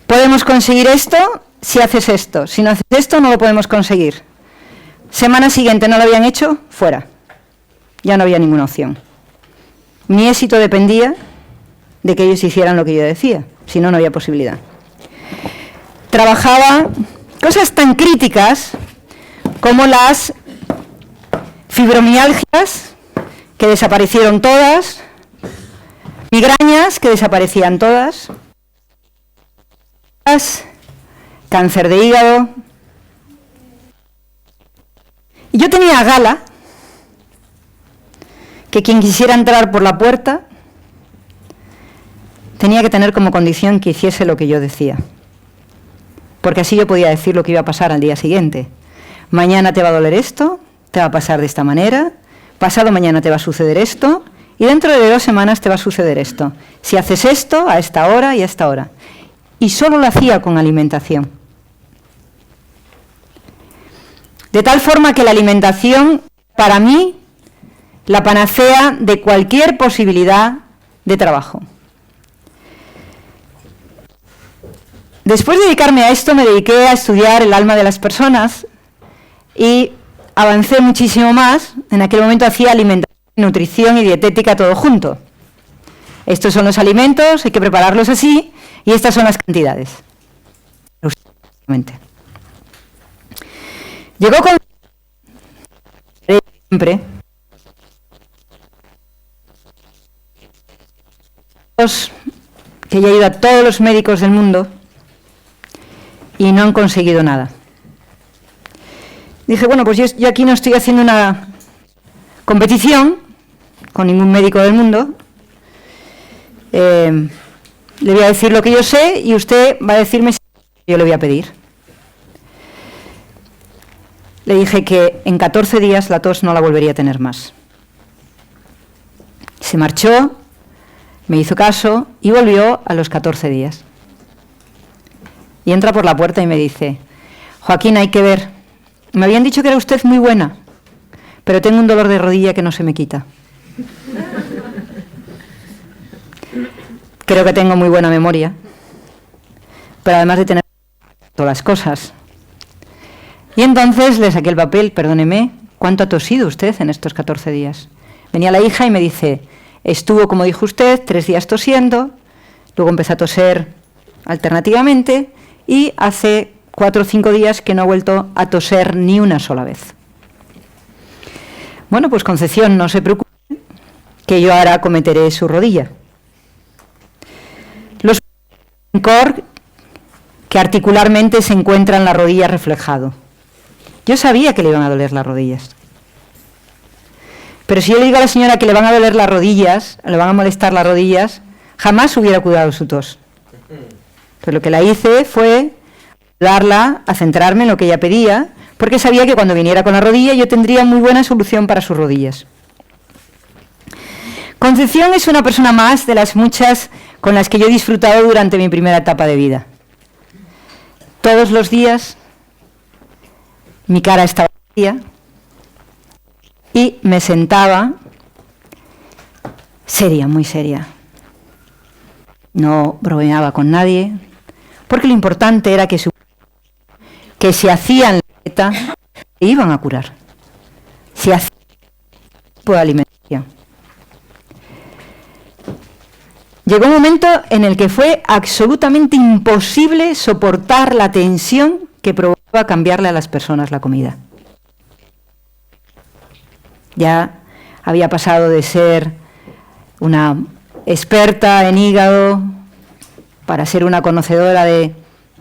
podemos conseguir esto si haces esto. Si no haces esto, no lo podemos conseguir. Semana siguiente no lo habían hecho, fuera. Ya no había ninguna opción. Mi éxito dependía de que ellos hicieran lo que yo decía, si no, no había posibilidad. Trabajaba cosas tan críticas como las fibromialgias, que desaparecieron todas, migrañas, que desaparecían todas, cáncer de hígado. Y yo tenía a gala que quien quisiera entrar por la puerta tenía que tener como condición que hiciese lo que yo decía. Porque así yo podía decir lo que iba a pasar al día siguiente. Mañana te va a doler esto, te va a pasar de esta manera, pasado mañana te va a suceder esto, y dentro de 2 semanas te va a suceder esto. Si haces esto, a esta hora y a esta hora. Y solo lo hacía con alimentación. De tal forma que la alimentación, para mí, la panacea de cualquier posibilidad de trabajo. Después de dedicarme a esto, me dediqué a estudiar el alma de las personas y avancé muchísimo más. En aquel momento hacía alimentación, nutrición y dietética todo junto. Estos son los alimentos, hay que prepararlos así, y estas son las cantidades. Llegó con... siempre... que ya he ido a todos los médicos del mundo y no han conseguido nada. Dije, bueno, pues yo aquí no estoy haciendo una competición con ningún médico del mundo. Le voy a decir lo que yo sé y usted va a decirme si yo le voy a pedir. Le dije que en 14 días la tos no la volvería a tener más. Se marchó, me hizo caso y volvió a los 14 días. Y entra por la puerta y me dice, Joaquín, hay que ver, me habían dicho que era usted muy buena, pero tengo un dolor de rodilla que no se me quita. Creo que tengo muy buena memoria, pero además de tener todas las cosas. Y entonces le saqué el papel, perdóneme, ¿cuánto ha tosido usted en estos 14 días? Venía la hija y me dice, estuvo, como dijo usted, 3 días tosiendo, luego empezó a toser alternativamente y hace 4 o 5 días que no ha vuelto a toser ni una sola vez. Bueno, pues Concepción, no se preocupe, que yo ahora cometeré su rodilla. Los rencor que articularmente se encuentra en la rodilla reflejado. Yo sabía que le iban a doler las rodillas. Pero si yo le digo a la señora que le van a doler las rodillas, le van a molestar las rodillas, jamás hubiera cuidado su tos. Pues lo que la hice fue ayudarla a centrarme en lo que ella pedía, porque sabía que cuando viniera con la rodilla yo tendría muy buena solución para sus rodillas. Concepción es una persona más de las muchas con las que yo he disfrutado durante mi primera etapa de vida. Todos los días mi cara estaba vacía y me sentaba seria, muy seria. No bromeaba con nadie, porque lo importante era que si hacían la dieta, se iban a curar. Si hacían tipo de alimentación. Llegó un momento en el que fue absolutamente imposible soportar la tensión que provocaba cambiarle a las personas la comida. Ya había pasado de ser una experta en hígado para ser una conocedora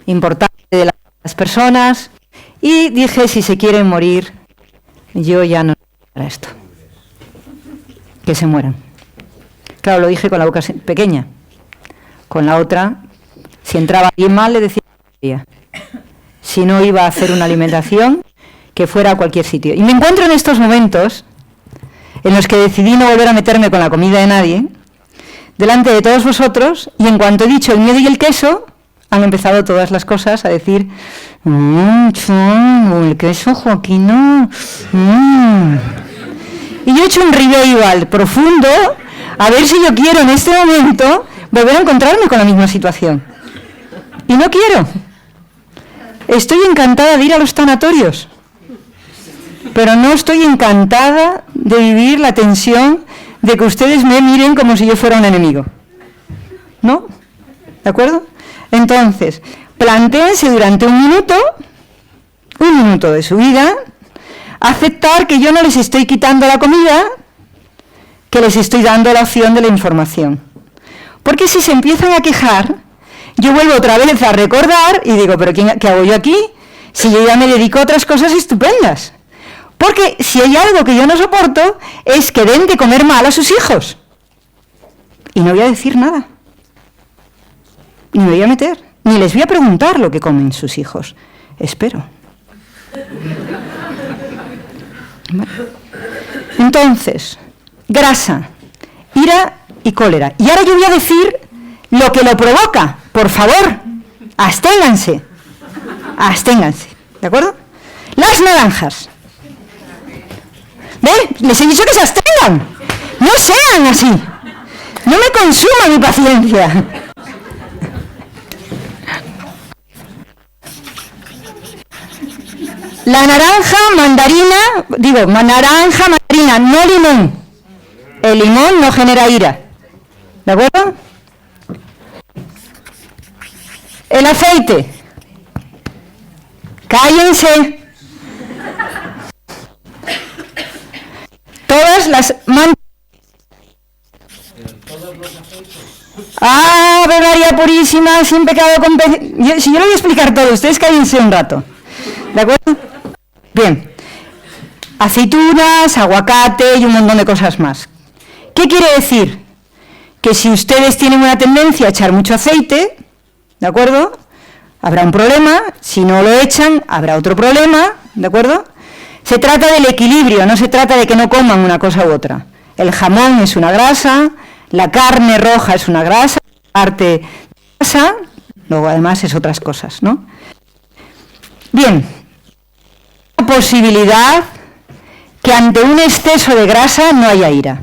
importante de las personas Y dije, si se quieren morir, yo ya no para esto. Que se mueran. Claro, lo dije con la boca pequeña. Con la otra, si entraba alguien mal, le decía que si no iba a hacer una alimentación, que fuera a cualquier sitio. Y me encuentro en estos momentos en los que decidí no volver a meterme con la comida de nadie, delante de todos vosotros, y en cuanto he dicho el miedo y el queso, han empezado todas las cosas a decir, el queso, Joaquín, no. Y yo he hecho un revival profundo, a ver si yo quiero en este momento volver a encontrarme con la misma situación. Y no quiero. Estoy encantada de ir a los tanatorios, pero no estoy encantada de vivir la tensión de que ustedes me miren como si yo fuera un enemigo. ¿No? ¿De acuerdo? Entonces, plantéense durante un minuto de su vida, aceptar que yo no les estoy quitando la comida, que les estoy dando la opción de la información. Porque si se empiezan a quejar, yo vuelvo otra vez a recordar y digo, ¿pero qué hago yo aquí? Si yo ya me dedico a otras cosas estupendas. Porque si hay algo que yo no soporto, es que den de comer mal a sus hijos. Y no voy a decir nada. Ni me voy a meter. Ni les voy a preguntar lo que comen sus hijos. Espero. Vale. Entonces, grasa, ira y cólera. Y ahora yo voy a decir lo que lo provoca. Por favor, absténganse. Absténganse. ¿De acuerdo? Las naranjas. ¿Ve? Les he dicho que se abstengan. No sean así. No me consuma mi paciencia. La naranja, mandarina, no limón. El limón no genera ira. ¿De acuerdo? El aceite. Cállense. Todas las Ave María Purísima, sin pecado si yo lo voy a explicar todo, ustedes cállense un rato. ¿De acuerdo? Bien. Aceitunas, aguacate y un montón de cosas más. ¿Qué quiere decir? Que si ustedes tienen una tendencia a echar mucho aceite, ¿de acuerdo? Habrá un problema. Si no lo echan, habrá otro problema. ¿De acuerdo? Se trata del equilibrio, no se trata de que no coman una cosa u otra. El jamón es una grasa, la carne roja es una grasa, parte grasa, luego además es otras cosas, ¿no? Bien, posibilidad que ante un exceso de grasa no haya ira.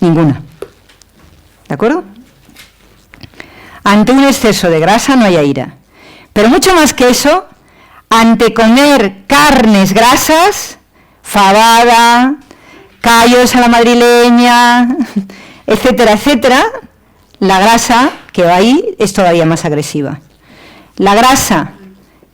Ninguna. ¿De acuerdo? Ante un exceso de grasa no haya ira. Pero mucho más que eso, ante comer carnes grasas, fabada, callos a la madrileña, etcétera, etcétera, la grasa que va ahí es todavía más agresiva. La grasa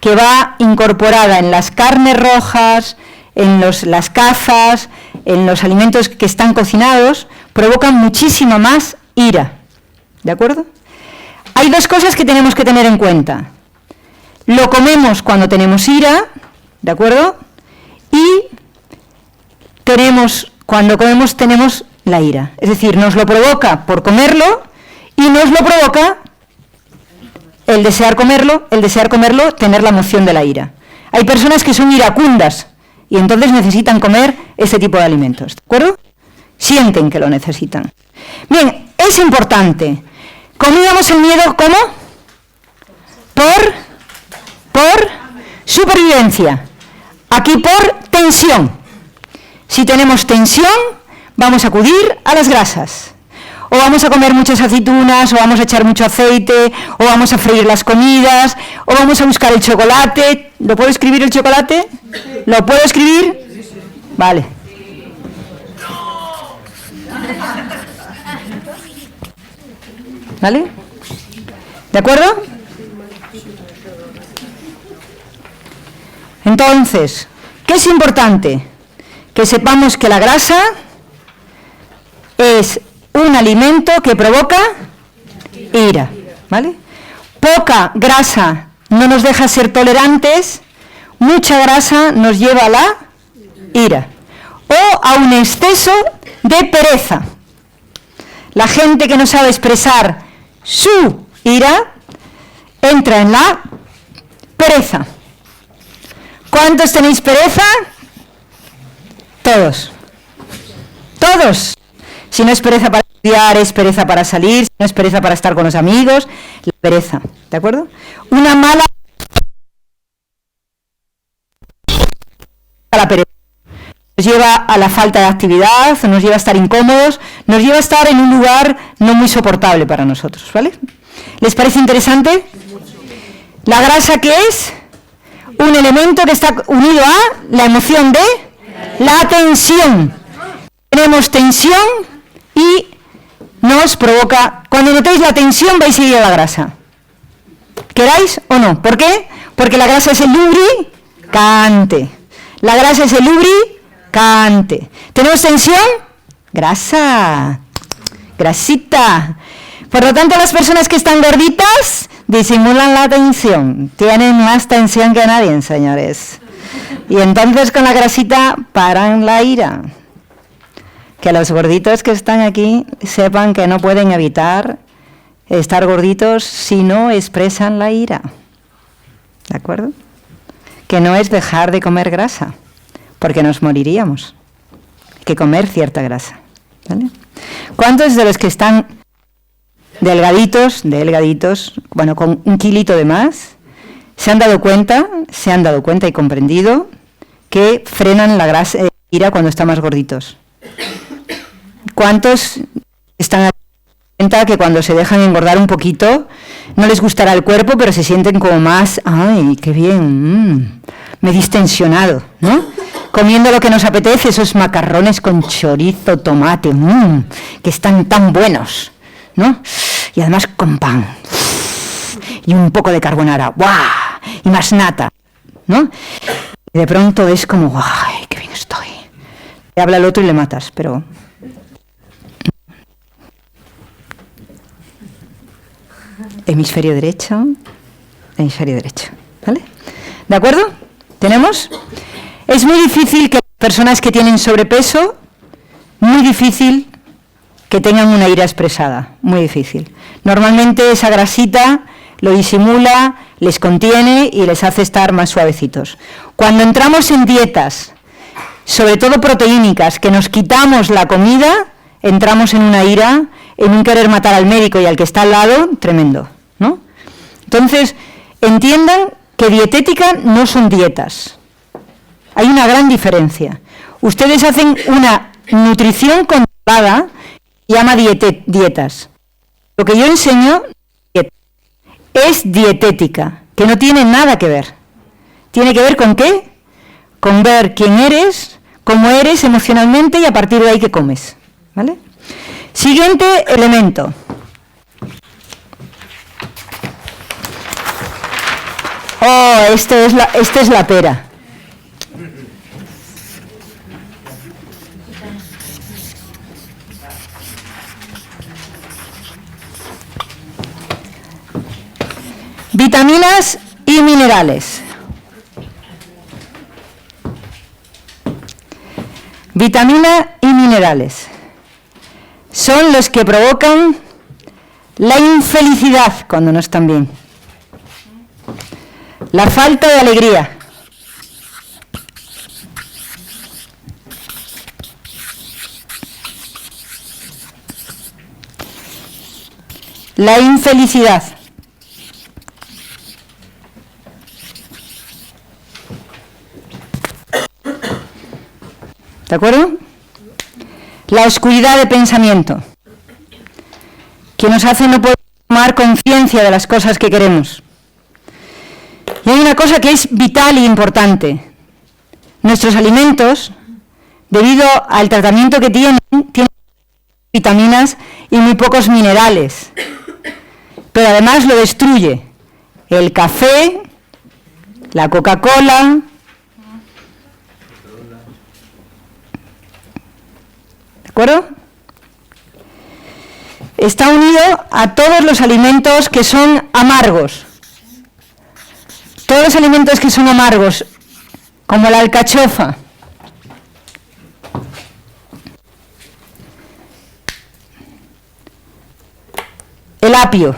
que va incorporada en las carnes rojas, en las cazas, en los alimentos que están cocinados, provocan muchísima más ira. ¿De acuerdo? Hay dos cosas que tenemos que tener en cuenta. Lo comemos cuando tenemos ira, ¿de acuerdo? Y cuando comemos tenemos la ira. Es decir, nos lo provoca por comerlo y nos lo provoca el desear comerlo, tener la emoción de la ira. Hay personas que son iracundas y entonces necesitan comer ese tipo de alimentos, ¿de acuerdo? Sienten que lo necesitan. Bien, es importante. Comíamos el miedo, ¿cómo? Por supervivencia. Aquí por tensión. Si tenemos tensión, vamos a acudir a las grasas. O vamos a comer muchas aceitunas, o vamos a echar mucho aceite, o vamos a freír las comidas, o vamos a buscar el chocolate. ¿Lo puedo escribir el chocolate? ¿Lo puedo escribir? Vale. ¿Vale? ¿De acuerdo? Entonces, ¿qué es importante? Que sepamos que la grasa es un alimento que provoca ira, ¿vale? Poca grasa no nos deja ser tolerantes, mucha grasa nos lleva a la ira o a un exceso de pereza. La gente que no sabe expresar su ira entra en la pereza. ¿Cuántos tenéis pereza? Todos. Todos. Si no es pereza para estudiar, es pereza para salir, si no es pereza para estar con los amigos, la pereza, ¿de acuerdo? Una mala a la pereza. Nos lleva a la falta de actividad, nos lleva a estar incómodos, nos lleva a estar en un lugar no muy soportable para nosotros, ¿vale? ¿Les parece interesante? La grasa, ¿qué es? Un elemento que está unido a la emoción de la tensión. Tenemos tensión y nos provoca... Cuando notéis la tensión vais a ir a la grasa. ¿Queráis o no? ¿Por qué? Porque la grasa es el lubricante. La grasa es el lubricante. ¿Tenemos tensión? Grasa. Grasita. Por lo tanto, las personas que están gorditas disimulan la tensión. Tienen más tensión que nadie, señores. Y entonces con la grasita paran la ira. Que los gorditos que están aquí sepan que no pueden evitar estar gorditos si no expresan la ira. ¿De acuerdo? Que no es dejar de comer grasa, porque nos moriríamos. Hay que comer cierta grasa. ¿Vale? ¿Cuántos de los que están delgaditos, bueno, con un kilito de más, se han dado cuenta y comprendido que frenan la grasa, ira cuando están más gorditos? ¿Cuántos están dando cuenta que cuando se dejan engordar un poquito, no les gustará el cuerpo, pero se sienten como más, ¡ay, qué bien! Me he distensionado, ¿no? Comiendo lo que nos apetece, esos macarrones con chorizo, tomate, que están tan buenos, ¿no? Y además con pan. Y un poco de carbonara, ¡guau! Y más nata, ¿no? Y de pronto es como, ¡ay, qué bien estoy! Te habla el otro y le matas, pero... Hemisferio derecho, ¿vale? ¿De acuerdo? ¿Tenemos? Es muy difícil que personas que tienen sobrepeso, muy difícil que tengan una ira expresada, muy difícil. Normalmente esa grasita lo disimula, les contiene y les hace estar más suavecitos. Cuando entramos en dietas, sobre todo proteínicas, que nos quitamos la comida, entramos en una ira, en un querer matar al médico y al que está al lado, tremendo, ¿no? Entonces, entiendan que dietética no son dietas. Hay una gran diferencia. Ustedes hacen una nutrición controlada, llama dietas. Lo que yo enseño es dietética, que no tiene nada que ver. ¿Tiene que ver con qué? Con ver quién eres, cómo eres emocionalmente y a partir de ahí qué comes, ¿vale? Siguiente elemento. Oh, esta es la pera. Vitaminas y minerales. Vitamina y minerales son los que provocan la infelicidad cuando no están bien, la falta de alegría, la infelicidad. ¿De acuerdo? La oscuridad de pensamiento, que nos hace no poder tomar conciencia de las cosas que queremos. Y hay una cosa que es vital e importante. Nuestros alimentos, debido al tratamiento que tienen vitaminas y muy pocos minerales. Pero además lo destruye. El café, la Coca-Cola... ¿De acuerdo? Está unido a todos los alimentos que son amargos. Todos los alimentos que son amargos como la alcachofa, el apio,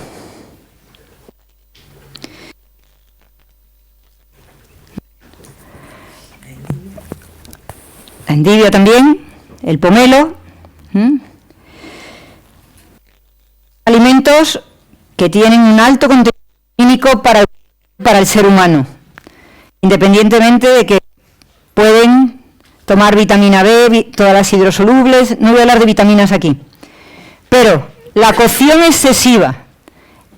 la endivia también, el pomelo, alimentos que tienen un alto contenido químico para el ser humano, independientemente de que pueden tomar vitamina B, todas las hidrosolubles, no voy a hablar de vitaminas aquí, pero la cocción excesiva,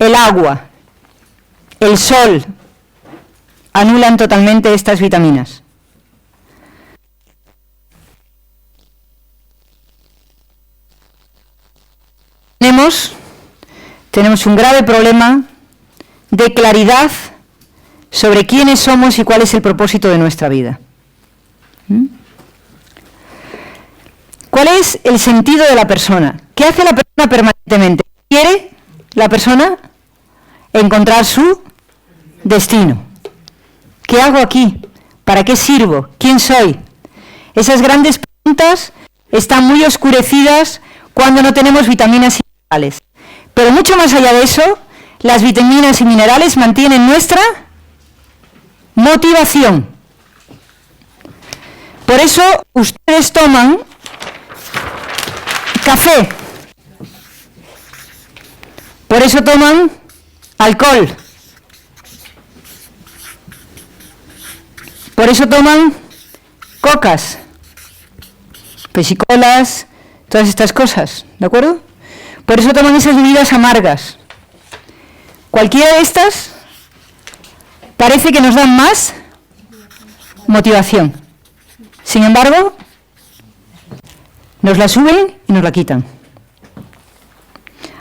el agua, el sol, anulan totalmente estas vitaminas. Tenemos un grave problema de claridad sobre quiénes somos y cuál es el propósito de nuestra vida. ¿Cuál es el sentido de la persona? ¿Qué hace la persona permanentemente? ¿Quiere la persona encontrar su destino? ¿Qué hago aquí? ¿Para qué sirvo? ¿Quién soy? Esas grandes preguntas están muy oscurecidas cuando no tenemos vitaminas y minerales. Pero mucho más allá de eso, las vitaminas y minerales mantienen nuestra motivación. Por eso ustedes toman café. Por eso toman alcohol. Por eso toman cocas, pesicolas, todas estas cosas, ¿de acuerdo? Por eso toman esas bebidas amargas. Cualquiera de estas parece que nos dan más motivación. Sin embargo, nos la suben y nos la quitan.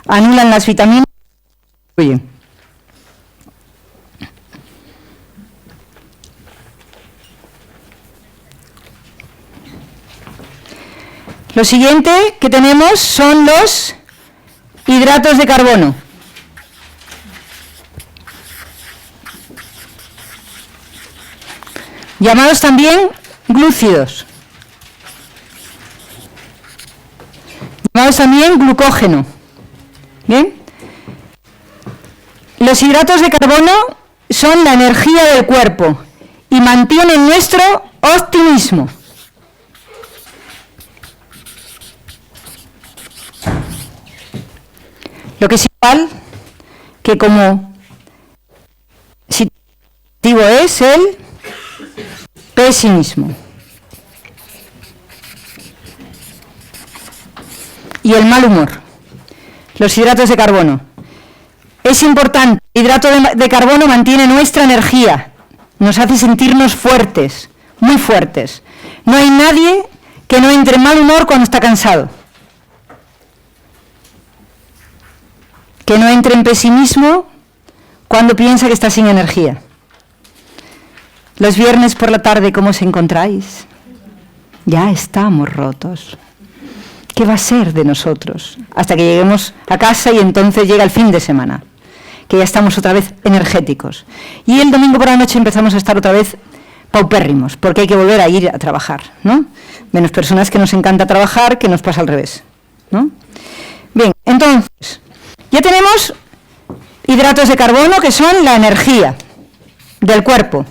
Anulan las vitaminas y destruyen. Lo siguiente que tenemos son los hidratos de carbono. Llamados también glúcidos. Llamados también glucógeno. ¿Bien? Los hidratos de carbono son la energía del cuerpo y mantienen nuestro optimismo. Lo que es igual que como situativo es el pesimismo. Y el mal humor. Los hidratos de carbono. Es importante, el hidrato de carbono mantiene nuestra energía, nos hace sentirnos fuertes, muy fuertes. No hay nadie que no entre en mal humor cuando está cansado. Que no entre en pesimismo cuando piensa que está sin energía. Los viernes por la tarde, ¿cómo os encontráis? Ya estamos rotos. ¿Qué va a ser de nosotros? Hasta que lleguemos a casa y entonces llega el fin de semana, que ya estamos otra vez energéticos. Y el domingo por la noche empezamos a estar otra vez paupérrimos, porque hay que volver a ir a trabajar, ¿no? Menos personas que nos encanta trabajar, que nos pasa al revés, ¿no? Bien, entonces, ya tenemos hidratos de carbono, que son la energía del cuerpo.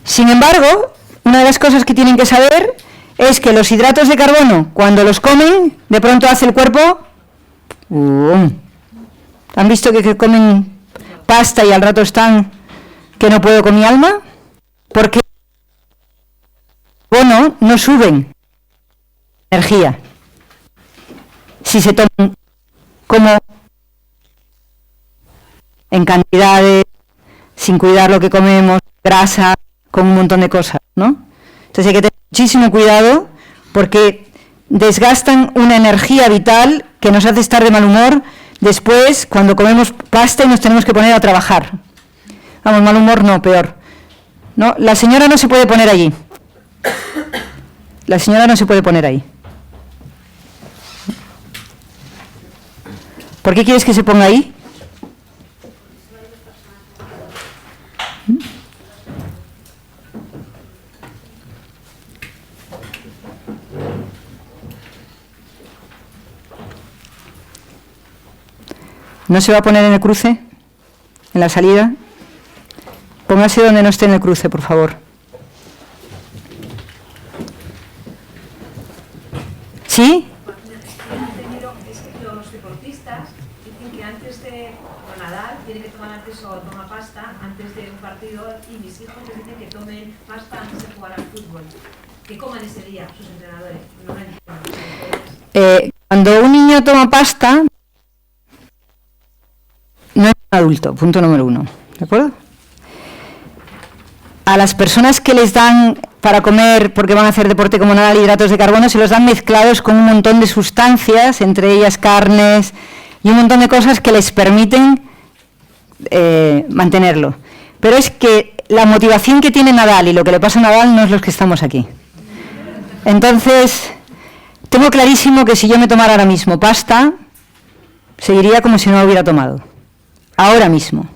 Sin embargo, una de las cosas que tienen que saber es que los hidratos de carbono, cuando los comen, de pronto hace el cuerpo... ¿Han visto que comen pasta y al rato están que no puedo con mi alma? Porque carbono no suben energía. Si se toman como en cantidades, sin cuidar lo que comemos, grasa, con un montón de cosas, ¿no? Entonces hay que tener muchísimo cuidado porque desgastan una energía vital que nos hace estar de mal humor después cuando comemos pasta y nos tenemos que poner a trabajar. Vamos, mal humor no, peor. No, la señora no se puede poner allí. La señora no se puede poner ahí. ¿Por qué quieres que se ponga ahí? ¿No se va a poner en el cruce? ¿En la salida? Póngase donde no esté en el cruce, por favor. ¿Sí? Los deportistas dicen que antes de Nadal tiene que tomar antes o toma pasta antes de un partido, y mis hijos les dicen que tomen pasta antes de jugar al fútbol. Que coman ese día sus entrenadores. No lo entiendo. Cuando un niño toma pasta, no es un adulto, punto número 1, ¿de acuerdo? A las personas que les dan para comer, porque van a hacer deporte como Nadal, hidratos de carbono, se los dan mezclados con un montón de sustancias, entre ellas carnes y un montón de cosas que les permiten mantenerlo. Pero es que la motivación que tiene Nadal y lo que le pasa a Nadal no es los que estamos aquí. Entonces, tengo clarísimo que si yo me tomara ahora mismo pasta, seguiría como si no lo hubiera tomado. Ahora mismo.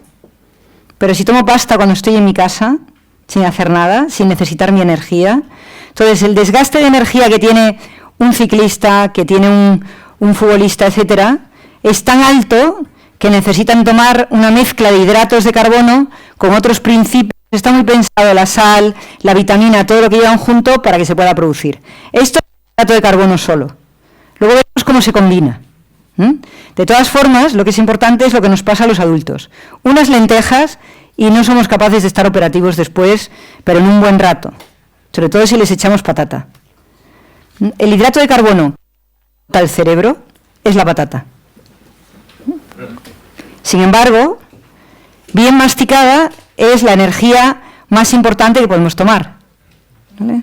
Pero si tomo pasta cuando estoy en mi casa, sin hacer nada, sin necesitar mi energía, entonces el desgaste de energía que tiene un ciclista, que tiene un futbolista, etcétera, es tan alto que necesitan tomar una mezcla de hidratos de carbono con otros principios. Está muy pensado la sal, la vitamina, todo lo que llevan junto para que se pueda producir. Esto es hidrato de carbono solo. Luego vemos cómo se combina. De todas formas, lo que es importante es lo que nos pasa a los adultos. Unas lentejas y no somos capaces de estar operativos después, pero en un buen rato. Sobre todo si les echamos patata. El hidrato de carbono para el cerebro es la patata. Sin embargo, bien masticada es la energía más importante que podemos tomar. ¿Vale?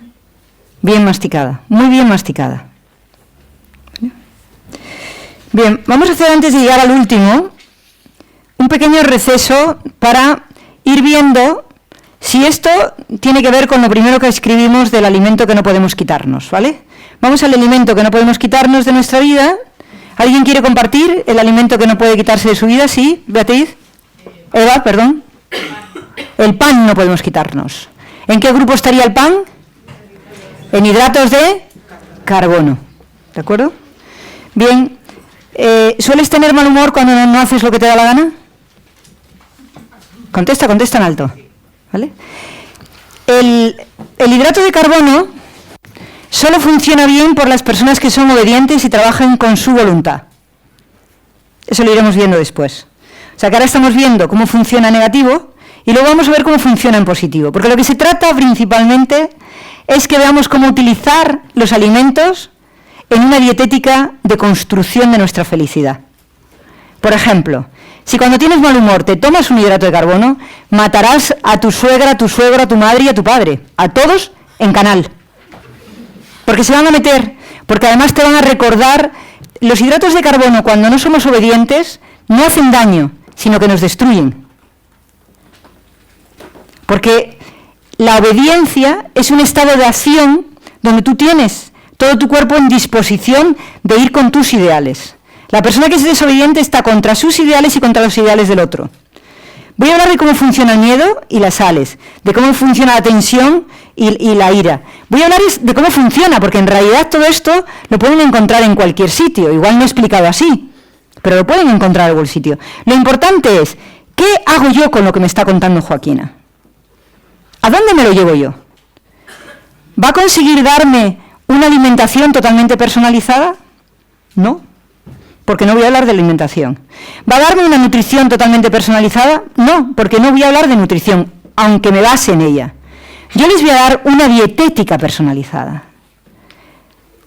Bien masticada, muy bien masticada. ¿Vale? Bien, vamos a hacer, antes de llegar al último, un pequeño receso para ir viendo si esto tiene que ver con lo primero que escribimos del alimento que no podemos quitarnos, ¿vale? Vamos al alimento que no podemos quitarnos de nuestra vida. ¿Alguien quiere compartir el alimento que no puede quitarse de su vida? ¿Sí, Beatriz? Eva, perdón. El pan no podemos quitarnos. ¿En qué grupo estaría el pan? En hidratos de carbono. ¿De acuerdo? Bien. ¿Sueles tener mal humor cuando no haces lo que te da la gana? Contesta en alto. ¿Vale? El hidrato de carbono solo funciona bien por las personas que son obedientes y trabajan con su voluntad. Eso lo iremos viendo después. O sea que ahora estamos viendo cómo funciona en negativo y luego vamos a ver cómo funciona en positivo. Porque lo que se trata principalmente es que veamos cómo utilizar los alimentos en una dietética de construcción de nuestra felicidad. Por ejemplo, si cuando tienes mal humor te tomas un hidrato de carbono, matarás a tu suegra, a tu suegro, a tu madre y a tu padre. A todos en canal. Porque se van a meter, porque además te van a recordar. Los hidratos de carbono, cuando no somos obedientes, no hacen daño, sino que nos destruyen. Porque la obediencia es un estado de acción donde tú tienes todo tu cuerpo en disposición de ir con tus ideales. La persona que es desobediente está contra sus ideales y contra los ideales del otro. Voy a hablar de cómo funciona el miedo y las sales, de cómo funciona la tensión y la ira. Voy a hablar de cómo funciona, porque en realidad todo esto lo pueden encontrar en cualquier sitio. Igual no he explicado así, pero lo pueden encontrar en algún sitio. Lo importante es, ¿qué hago yo con lo que me está contando Joaquina? ¿A dónde me lo llevo yo? ¿Va a conseguir darme una alimentación totalmente personalizada? No. Porque no voy a hablar de alimentación. ¿Va a darme una nutrición totalmente personalizada? No, porque no voy a hablar de nutrición, aunque me base en ella. Yo les voy a dar una dietética personalizada,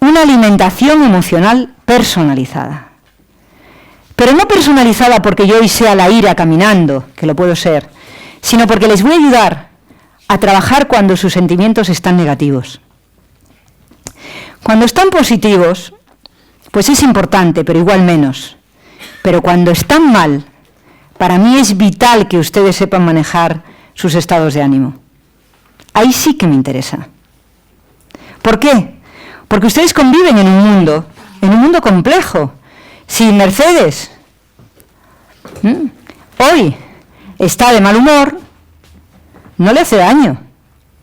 una alimentación emocional personalizada. Pero no personalizada porque yo hoy sea la ira caminando, que lo puedo ser, sino porque les voy a ayudar a trabajar cuando sus sentimientos están negativos. Cuando están positivos, pues es importante, pero igual menos. Pero cuando están mal, para mí es vital que ustedes sepan manejar sus estados de ánimo. Ahí sí que me interesa. ¿Por qué? Porque ustedes conviven en un mundo complejo. Si Mercedes hoy está de mal humor, no le hace daño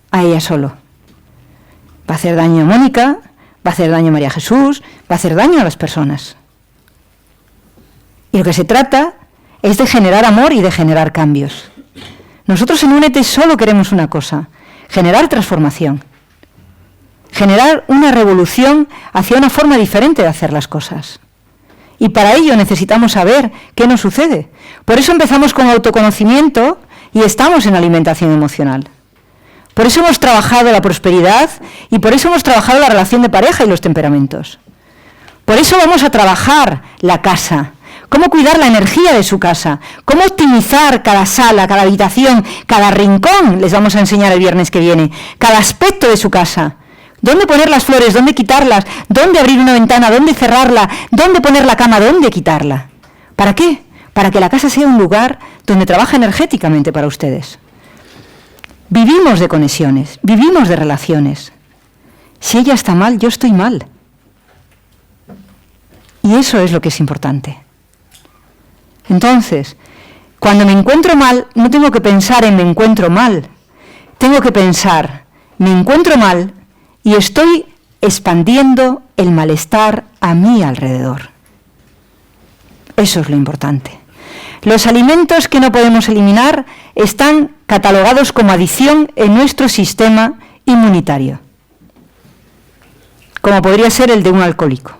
a ella solo. Va a hacer daño a Mónica, va a hacer daño a María Jesús, va a hacer daño a las personas. Y lo que se trata es de generar amor y de generar cambios. Nosotros en Únete solo queremos una cosa, generar transformación, generar una revolución hacia una forma diferente de hacer las cosas. Y para ello necesitamos saber qué nos sucede. Por eso empezamos con autoconocimiento y estamos en alimentación emocional. Por eso hemos trabajado la prosperidad y por eso hemos trabajado la relación de pareja y los temperamentos. Por eso vamos a trabajar la casa, cómo cuidar la energía de su casa, cómo optimizar cada sala, cada habitación, cada rincón, les vamos a enseñar el viernes que viene, cada aspecto de su casa. ¿Dónde poner las flores? ¿Dónde quitarlas? ¿Dónde abrir una ventana? ¿Dónde cerrarla? ¿Dónde poner la cama? ¿Dónde quitarla? ¿Para qué? Para que la casa sea un lugar donde trabaja energéticamente para ustedes. Vivimos de conexiones, vivimos de relaciones. Si ella está mal, yo estoy mal. Y eso es lo que es importante. Entonces, cuando me encuentro mal, no tengo que pensar en me encuentro mal. Tengo que pensar, me encuentro mal y estoy expandiendo el malestar a mi alrededor. Eso es lo importante. Los alimentos que no podemos eliminar están catalogados como adicción en nuestro sistema inmunitario, como podría ser el de un alcohólico.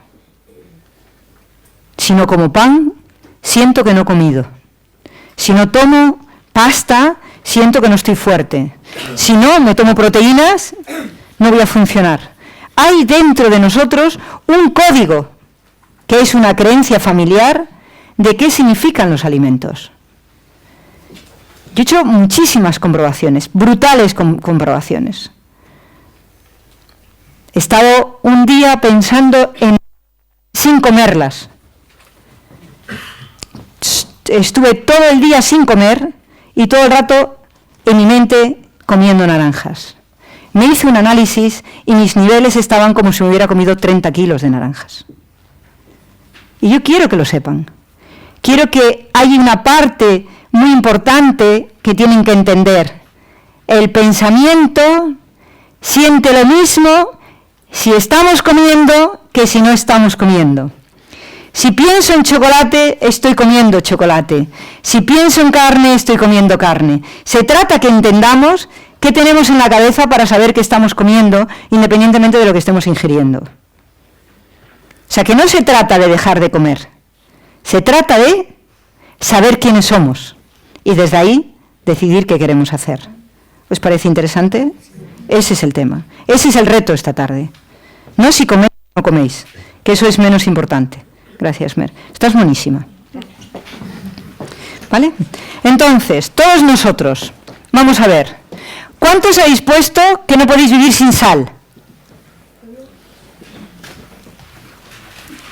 Si no como pan, siento que no he comido. Si no tomo pasta, siento que no estoy fuerte. Si no me tomo proteínas, no voy a funcionar. Hay dentro de nosotros un código, que es una creencia familiar, de qué significan los alimentos. Yo he hecho muchísimas comprobaciones, brutales comprobaciones. He estado un día pensando en sin comerlas. Estuve todo el día sin comer y todo el rato en mi mente comiendo naranjas. Me hice un análisis y mis niveles estaban como si me hubiera comido 30 kilos de naranjas. Y yo quiero que lo sepan. Quiero que hay una parte muy importante que tienen que entender. El pensamiento siente lo mismo si estamos comiendo que si no estamos comiendo. Si pienso en chocolate, estoy comiendo chocolate. Si pienso en carne, estoy comiendo carne. Se trata que entendamos qué tenemos en la cabeza para saber qué estamos comiendo, independientemente de lo que estemos ingiriendo. O sea, que no se trata de dejar de comer. Se trata de saber quiénes somos y desde ahí decidir qué queremos hacer. ¿Os parece interesante? Ese es el tema. Ese es el reto esta tarde. No si coméis o no coméis, que eso es menos importante. Gracias, Mer. Estás buenísima. ¿Vale? Entonces, todos nosotros, vamos a ver, ¿cuántos habéis puesto que no podéis vivir sin sal?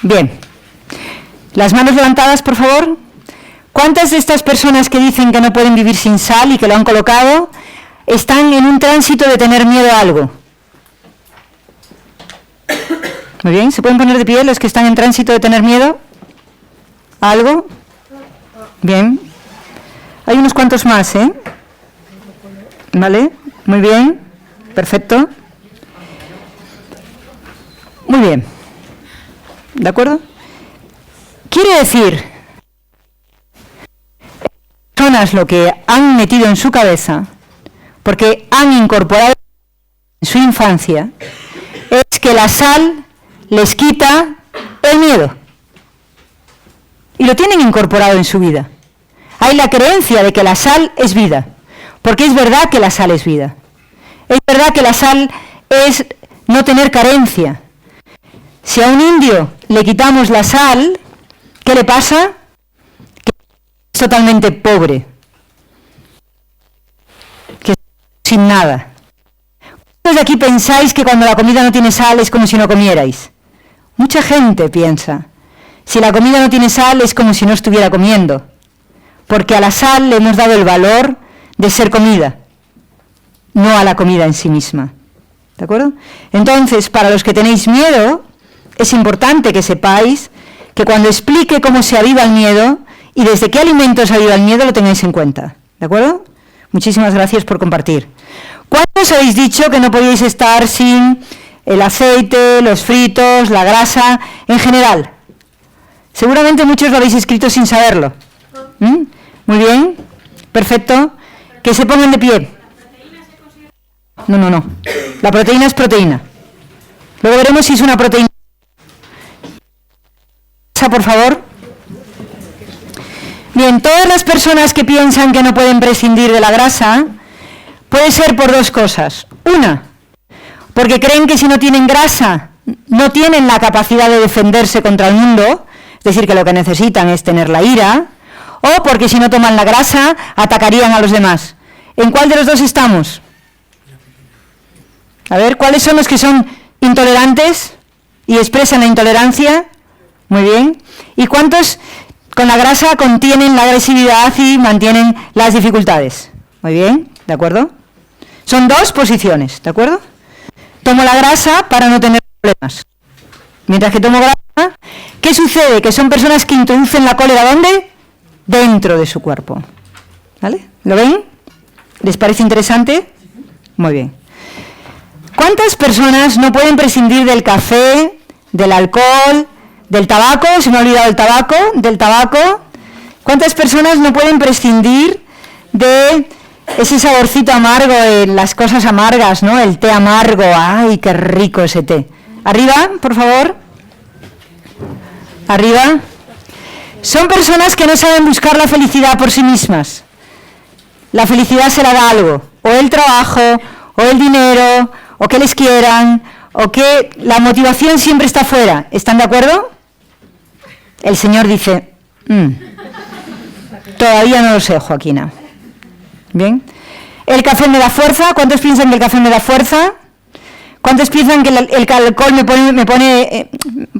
Bien. Las manos levantadas, por favor. ¿Cuántas de estas personas que dicen que no pueden vivir sin sal y que lo han colocado están en un tránsito de tener miedo a algo? Muy bien, ¿se pueden poner de pie los que están en tránsito de tener miedo a algo? Bien. Hay unos cuantos más, ¿eh? Vale, muy bien, perfecto. Muy bien. ¿De acuerdo? Quiere decir, personas lo que han metido en su cabeza, porque han incorporado en su infancia, es que la sal les quita el miedo. Y lo tienen incorporado en su vida. Hay la creencia de que la sal es vida, porque es verdad que la sal es vida. Es verdad que la sal es no tener carencia. Si a un indio le quitamos la sal, ¿qué le pasa? Que es totalmente pobre, que es sin nada. ¿Cuántos de aquí pensáis que cuando la comida no tiene sal es como si no comierais? Mucha gente piensa, si la comida no tiene sal es como si no estuviera comiendo, porque a la sal le hemos dado el valor de ser comida, no a la comida en sí misma. ¿De acuerdo? Entonces, para los que tenéis miedo, es importante que sepáis que cuando explique cómo se aviva el miedo y desde qué alimentos aviva el miedo lo tengáis en cuenta. ¿De acuerdo? Muchísimas gracias por compartir. ¿Cuántos habéis dicho que no podíais estar sin el aceite, los fritos, la grasa, en general? Seguramente muchos lo habéis escrito sin saberlo. Muy bien, perfecto. Que se pongan de pie. No. La proteína es proteína. Luego veremos si es una proteína. Por favor. Bien, todas las personas que piensan que no pueden prescindir de la grasa, puede ser por dos cosas. Una, porque creen que si no tienen grasa, no tienen la capacidad de defenderse contra el mundo, es decir, que lo que necesitan es tener la ira, o porque si no toman la grasa, atacarían a los demás. ¿En cuál de los dos estamos? A ver, ¿cuáles son los que son intolerantes y expresan la intolerancia? Muy bien. ¿Y cuántos con la grasa contienen la agresividad y mantienen las dificultades? Muy bien, ¿de acuerdo? Son dos posiciones, ¿de acuerdo? Tomo la grasa para no tener problemas. Mientras que tomo grasa, ¿qué sucede? Que son personas que introducen la cólera, ¿dónde? Dentro de su cuerpo. ¿Vale? ¿Lo ven? ¿Les parece interesante? Muy bien. ¿Cuántas personas no pueden prescindir del café, del alcohol, del tabaco? Se me ha olvidado el tabaco, del tabaco. ¿Cuántas personas no pueden prescindir de ese saborcito amargo, las cosas amargas, ¿no? El té amargo, ¡ay, qué rico ese té! Arriba, por favor. Arriba. Son personas que no saben buscar la felicidad por sí mismas. La felicidad se la da algo, o el trabajo, o el dinero, o que les quieran, o que la motivación siempre está fuera. ¿Están de acuerdo? El Señor dice, todavía no lo sé, Joaquina. Bien. El café me da fuerza. ¿Cuántos piensan que el café me da fuerza? ¿Cuántos piensan que el alcohol me pone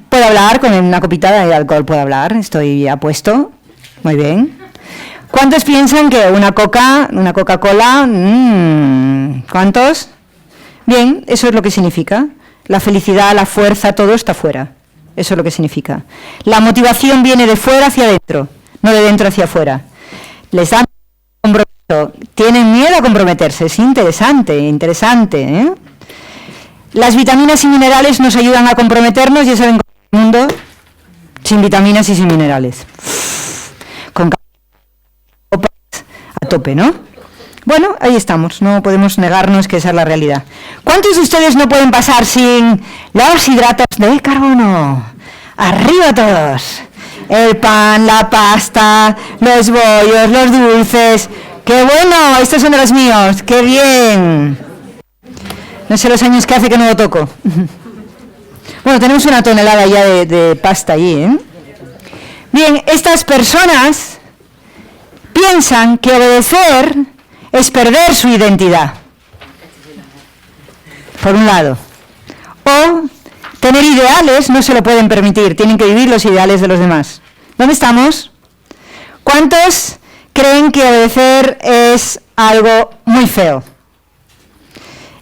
puedo hablar con una copita de alcohol? Puedo hablar, estoy ya puesto. Muy bien. ¿Cuántos piensan que una Coca-Cola? ¿Cuántos? Bien, eso es lo que significa. La felicidad, la fuerza, todo está fuera. Eso es lo que significa. La motivación viene de fuera hacia adentro, no de dentro hacia afuera. Les dan compromiso, tienen miedo a comprometerse, es interesante, ¿eh? Las vitaminas y minerales nos ayudan a comprometernos, ya saben, con el mundo sin vitaminas y sin minerales. Con a tope, ¿no? Bueno, ahí estamos, no podemos negarnos que esa es la realidad. ¿Cuántos de ustedes no pueden pasar sin los hidratos de carbono? ¡Arriba todos! El pan, la pasta, los bollos, los dulces. ¡Qué bueno! Estos son de los míos. ¡Qué bien! No sé los años que hace que no lo toco. Bueno, tenemos una tonelada ya de pasta allí, ¿eh? Bien, estas personas piensan que obedecer es perder su identidad, por un lado. O tener ideales no se lo pueden permitir, tienen que vivir los ideales de los demás. ¿Dónde estamos? ¿Cuántos creen que obedecer es algo muy feo?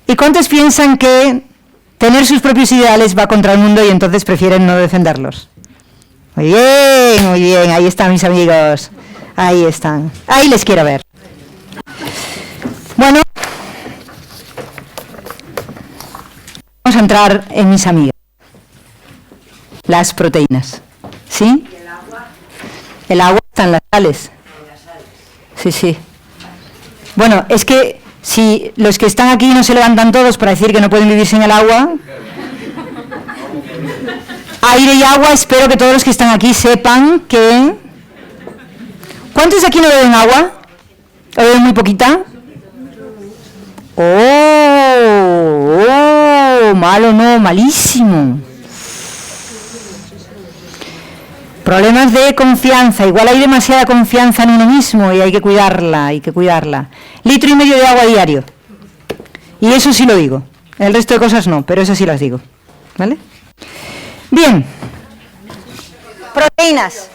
¿Y cuántos piensan que tener sus propios ideales va contra el mundo y entonces prefieren no defenderlos? Muy bien, ahí están mis amigos. Ahí están, ahí les quiero ver. Bueno, vamos a entrar en mis amigas. Las proteínas, ¿sí? El agua está en las sales. Sí. Bueno, es que si los que están aquí no se levantan todos para decir que no pueden vivir sin el agua, aire y agua, espero que todos los que están aquí sepan que... ¿Cuántos de aquí no beben agua? ¿O beben muy poquita? Malo no, malísimo. Problemas de confianza, igual hay demasiada confianza en uno mismo y hay que cuidarla, Litro y medio de agua diario. Y eso sí lo digo. El resto de cosas no, pero eso sí las digo. ¿Vale? Bien. Proteínas.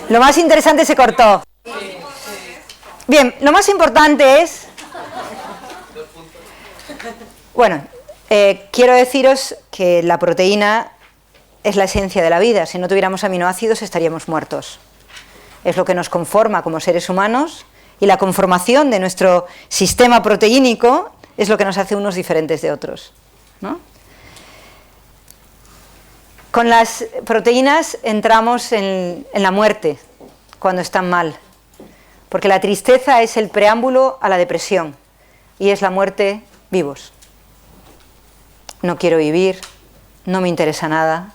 Lo más interesante se cortó. Bien, lo más importante es... Bueno, quiero deciros que la proteína es la esencia de la vida. Si no tuviéramos aminoácidos estaríamos muertos. Es lo que nos conforma como seres humanos y la conformación de nuestro sistema proteínico es lo que nos hace unos diferentes de otros, ¿no? Con las proteínas entramos en la muerte, cuando están mal, porque la tristeza es el preámbulo a la depresión, y es la muerte vivos. No quiero vivir, no me interesa nada.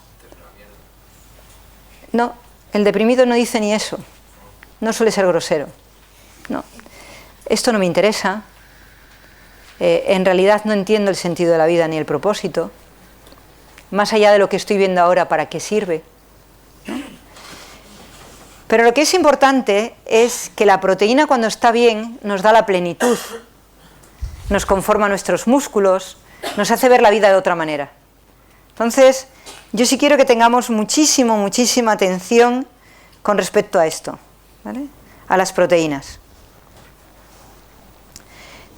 No, el deprimido no dice ni eso, no suele ser grosero. No, esto no me interesa, en realidad no entiendo el sentido de la vida ni el propósito, más allá de lo que estoy viendo ahora, ¿para qué sirve? ¿No? Pero lo que es importante es que la proteína, cuando está bien, nos da la plenitud, nos conforma nuestros músculos, nos hace ver la vida de otra manera. Entonces, yo sí quiero que tengamos muchísima atención con respecto a esto, ¿vale? A las proteínas.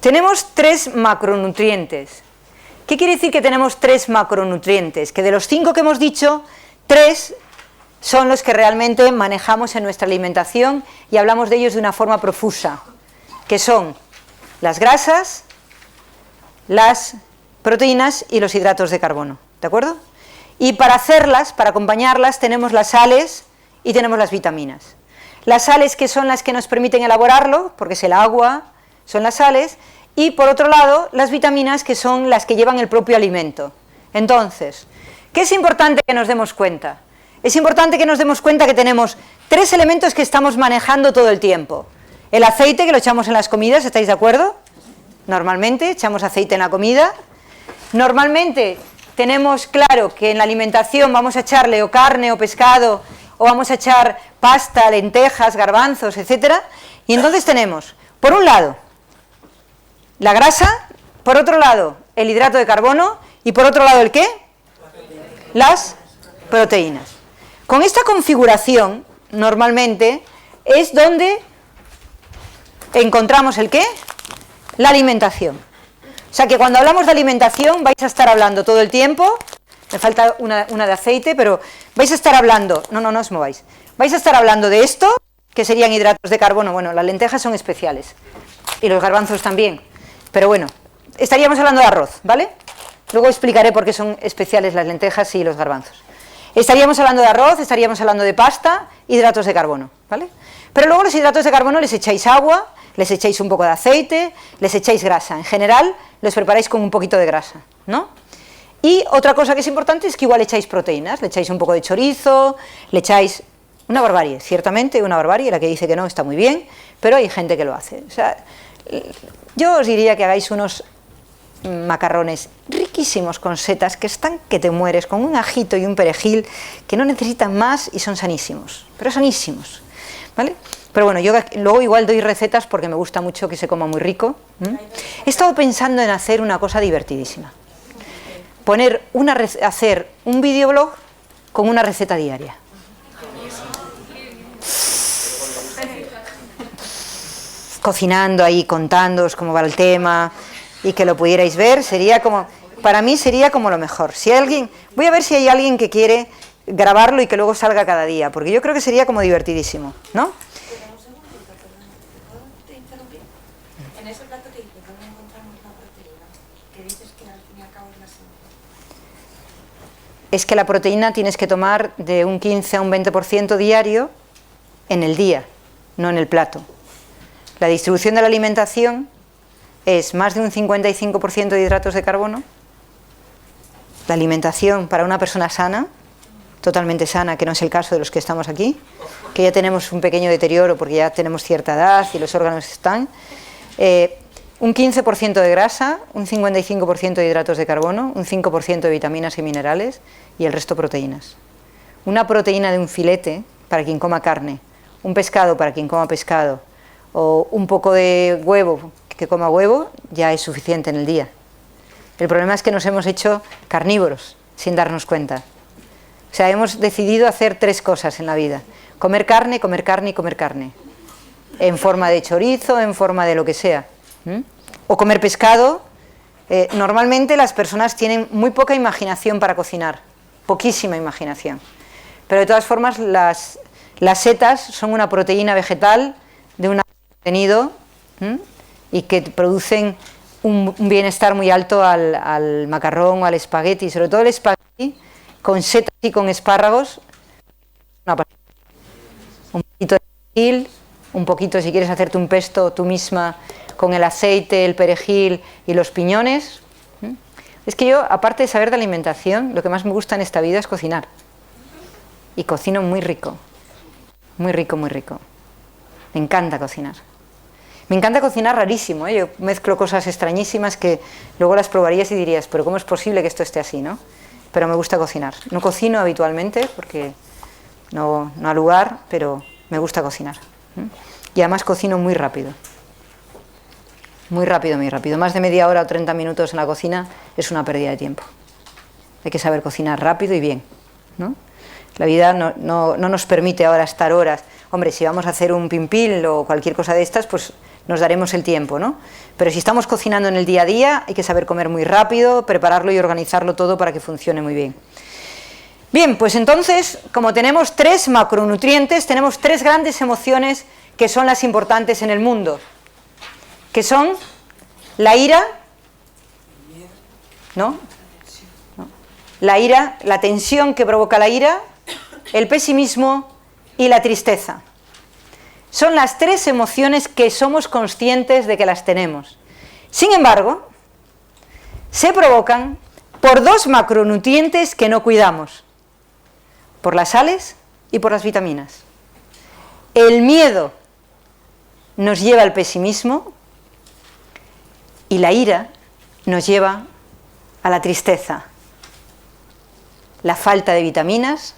Tenemos 3 macronutrientes. ¿Qué quiere decir que tenemos 3 macronutrientes? Que de los 5 que hemos dicho, 3 son los que realmente manejamos en nuestra alimentación y hablamos de ellos de una forma profusa, que son las grasas, las proteínas y los hidratos de carbono, ¿de acuerdo? Y para hacerlas, para acompañarlas, tenemos las sales y tenemos las vitaminas. Las sales, que son las que nos permiten elaborarlo, porque es el agua, son las sales, y por otro lado, las vitaminas, que son las que llevan el propio alimento. Entonces, ¿qué es importante que nos demos cuenta? Es importante que nos demos cuenta que tenemos 3 elementos que estamos manejando todo el tiempo. El aceite, que lo echamos en las comidas, ¿estáis de acuerdo? Normalmente echamos aceite en la comida. Normalmente tenemos claro que en la alimentación vamos a echarle o carne o pescado, o vamos a echar pasta, lentejas, garbanzos, etcétera. Y entonces tenemos, por un lado, la grasa, por otro lado, el hidrato de carbono, y por otro lado, ¿el qué? Las proteínas. Con esta configuración, normalmente, es donde encontramos ¿el qué? La alimentación. O sea que cuando hablamos de alimentación vais a estar hablando todo el tiempo, me falta una de aceite, pero vais a estar hablando, no os mováis, vais a estar hablando de esto, que serían hidratos de carbono. Bueno, las lentejas son especiales, y los garbanzos también, pero bueno, estaríamos hablando de arroz, ¿vale? Luego explicaré por qué son especiales las lentejas y los garbanzos. Estaríamos hablando de arroz, estaríamos hablando de pasta, hidratos de carbono, ¿vale? Pero luego los hidratos de carbono les echáis agua, les echáis un poco de aceite, les echáis grasa. En general, los preparáis con un poquito de grasa, ¿no? Y otra cosa que es importante es que igual echáis proteínas, le echáis un poco de chorizo, le echáis una barbarie, ciertamente una barbarie, la que dice que no está muy bien, pero hay gente que lo hace. O sea, yo os diría que hagáis unos macarrones riquísimos con setas que están que te mueres, con un ajito y un perejil que no necesitan más y son sanísimos, pero sanísimos, ¿vale? Pero bueno, yo luego igual doy recetas porque me gusta mucho que se coma muy rico. He estado pensando en hacer una cosa divertidísima, hacer un videoblog con una receta diaria. Cocinando ahí, contándoos cómo va el tema y que lo pudierais ver, sería como, para mí sería como lo mejor. Si hay alguien, voy a ver si hay alguien que quiere grabarlo y que luego salga cada día, porque yo creo que sería como divertidísimo, ¿no? En ese plato que dices, ¿dónde encontramos la proteína? Que dices que al fin y al cabo es la síntesis. Es que la proteína tienes que tomar de un 15 a un 20% diario en el día, no en el plato. La distribución de la alimentación es más de un 55% de hidratos de carbono. La alimentación para una persona sana, totalmente sana, que no es el caso de los que estamos aquí, que ya tenemos un pequeño deterioro porque ya tenemos cierta edad y los órganos están, un 15% de grasa, un 55% de hidratos de carbono, un 5% de vitaminas y minerales y el resto proteínas. Una proteína de un filete para quien coma carne, un pescado para quien coma pescado, o un poco de huevo que coma huevo, ya es suficiente en el día. El problema es que nos hemos hecho carnívoros sin darnos cuenta. O sea, hemos decidido hacer 3 cosas en la vida: comer carne, comer carne y comer carne, en forma de chorizo, en forma de lo que sea, o comer pescado. Normalmente las personas tienen muy poca imaginación para cocinar, poquísima imaginación, pero de todas formas las setas son una proteína vegetal de un contenido y que producen un bienestar muy alto al macarrón o al espagueti, sobre todo el espagueti con setas y con espárragos, un poquito de perejil, un poquito, si quieres hacerte un pesto tú misma, con el aceite, el perejil y los piñones. Es que yo, aparte de saber de alimentación, lo que más me gusta en esta vida es cocinar. Y cocino muy rico. Muy rico, muy rico. Me encanta cocinar. Me encanta cocinar rarísimo, ¿eh? Yo mezclo cosas extrañísimas que luego las probarías y dirías, pero ¿cómo es posible que esto esté así, no? Pero me gusta cocinar. No cocino habitualmente porque no ha lugar, pero me gusta cocinar. Y además cocino muy rápido. Muy rápido, muy rápido. Más de media hora o 30 minutos en la cocina es una pérdida de tiempo. Hay que saber cocinar rápido y bien, ¿no? La vida no nos permite ahora estar horas. Hombre, si vamos a hacer un pimpil o cualquier cosa de estas, pues nos daremos el tiempo, ¿no? Pero si estamos cocinando en el día a día, hay que saber comer muy rápido, prepararlo y organizarlo todo para que funcione muy bien. Bien, pues entonces, como tenemos 3 macronutrientes, tenemos 3 grandes emociones que son las importantes en el mundo, que son la ira, ¿no? La ira, la tensión que provoca la ira, el pesimismo y la tristeza. Son las 3 emociones que somos conscientes de que las tenemos. Sin embargo, se provocan por 2 macronutrientes que no cuidamos, por las sales y por las vitaminas. El miedo nos lleva al pesimismo y la ira nos lleva a la tristeza. La falta de vitaminas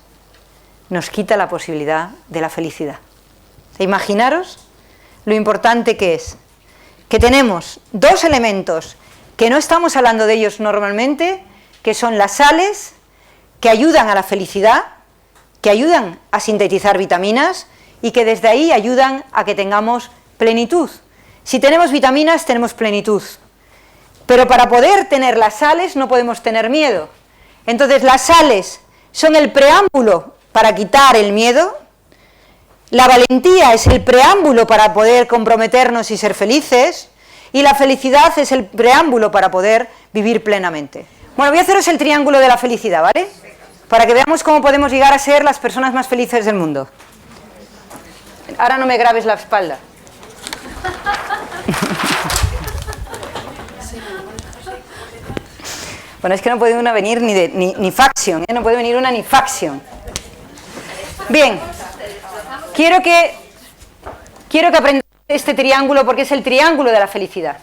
nos quita la posibilidad de la felicidad. Imaginaros lo importante que es que tenemos 2 elementos que no estamos hablando de ellos normalmente, que son las sales, que ayudan a la felicidad, que ayudan a sintetizar vitaminas y que desde ahí ayudan a que tengamos plenitud. Si tenemos vitaminas, tenemos plenitud. Pero para poder tener las sales no podemos tener miedo. Entonces las sales son el preámbulo para quitar el miedo, la valentía es el preámbulo para poder comprometernos y ser felices, y la felicidad es el preámbulo para poder vivir plenamente. Bueno, voy a haceros el triángulo de la felicidad, ¿vale? Para que veamos cómo podemos llegar a ser las personas más felices del mundo. Ahora no me grabes la espalda. Bueno, es que no puede una venir ni faction, ¿eh? No puede venir una ni faction. Bien, quiero que aprendáis este triángulo porque es el triángulo de la felicidad.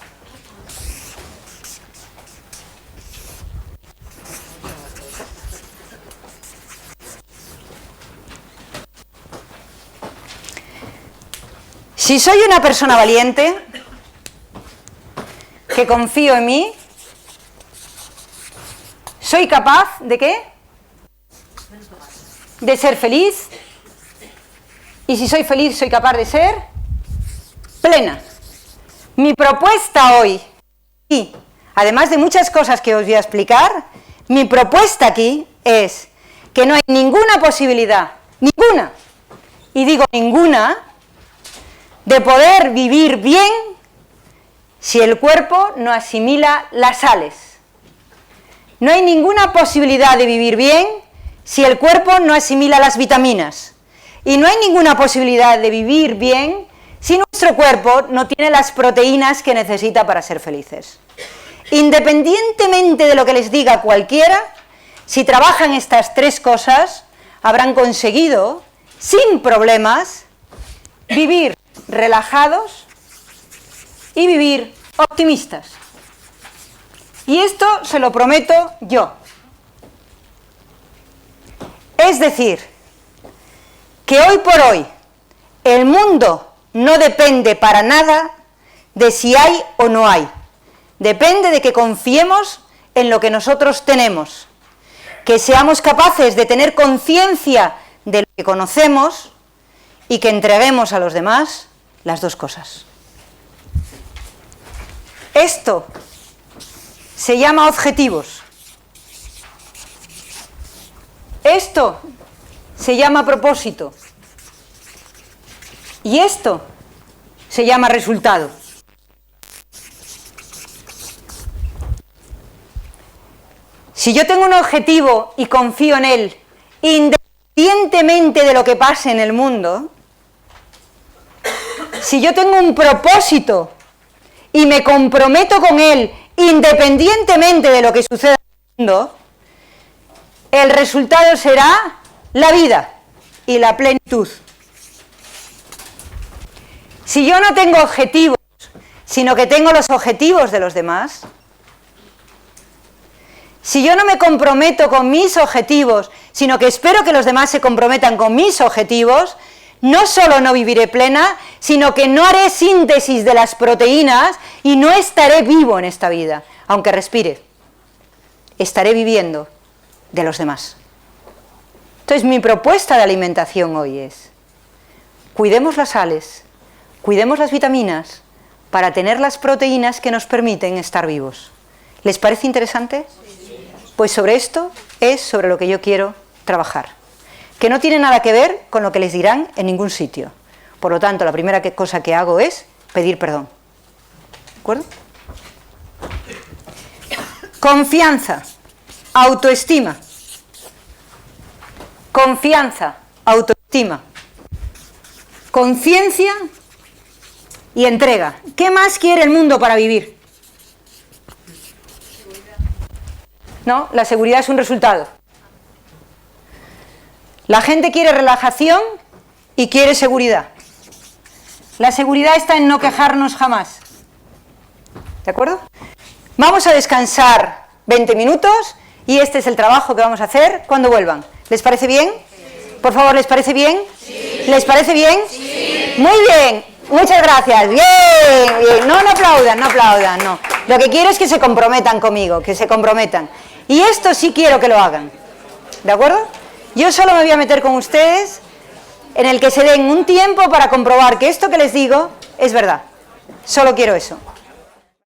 Si soy una persona valiente, que confío en mí, ¿soy capaz de qué? De ser feliz. Y si soy feliz, soy capaz de ser plena. Mi propuesta hoy, y además de muchas cosas que os voy a explicar, mi propuesta aquí es que no hay ninguna posibilidad, ninguna, y digo ninguna, de poder vivir bien si el cuerpo no asimila las sales. No hay ninguna posibilidad de vivir bien si el cuerpo no asimila las vitaminas. Y no hay ninguna posibilidad de vivir bien si nuestro cuerpo no tiene las proteínas que necesita para ser felices. Independientemente de lo que les diga cualquiera, si trabajan estas 3 cosas, habrán conseguido, sin problemas, vivir relajados y vivir optimistas. Y esto se lo prometo yo. Es decir, que hoy por hoy el mundo no depende para nada de si hay o no hay. Depende de que confiemos en lo que nosotros tenemos, que seamos capaces de tener conciencia de lo que conocemos y que entreguemos a los demás las 2 cosas. Esto se llama objetivos. Esto se llama propósito. Y esto se llama resultado. Si yo tengo un objetivo y confío en él, independientemente de lo que pase en el mundo, si yo tengo un propósito y me comprometo con él, independientemente de lo que suceda en el mundo, el resultado será la vida y la plenitud. Si yo no tengo objetivos, sino que tengo los objetivos de los demás, si yo no me comprometo con mis objetivos, sino que espero que los demás se comprometan con mis objetivos, no solo no viviré plena, sino que no haré síntesis de las proteínas y no estaré vivo en esta vida, aunque respire. Estaré viviendo de los demás. Entonces, mi propuesta de alimentación hoy es: cuidemos las sales, cuidemos las vitaminas, para tener las proteínas que nos permiten estar vivos. ¿Les parece interesante? Pues sobre esto es sobre lo que yo quiero trabajar, que no tiene nada que ver con lo que les dirán en ningún sitio. Por lo tanto, la primera cosa que hago es pedir perdón. ¿De acuerdo? Confianza, autoestima. Confianza, autoestima. Conciencia y entrega. ¿Qué más quiere el mundo para vivir? No, la seguridad es un resultado. La gente quiere relajación y quiere seguridad. La seguridad está en no quejarnos jamás. ¿De acuerdo? Vamos a descansar 20 minutos y este es el trabajo que vamos a hacer cuando vuelvan. ¿Les parece bien? Por favor, ¿les parece bien? Sí. ¿Les parece bien? Sí. Muy bien. Muchas gracias. Bien, bien. No aplaudan, no. Lo que quiero es que se comprometan conmigo, que se comprometan. Y esto sí quiero que lo hagan. ¿De acuerdo? Yo solo me voy a meter con ustedes en el que se den un tiempo para comprobar que esto que les digo es verdad. Solo quiero eso.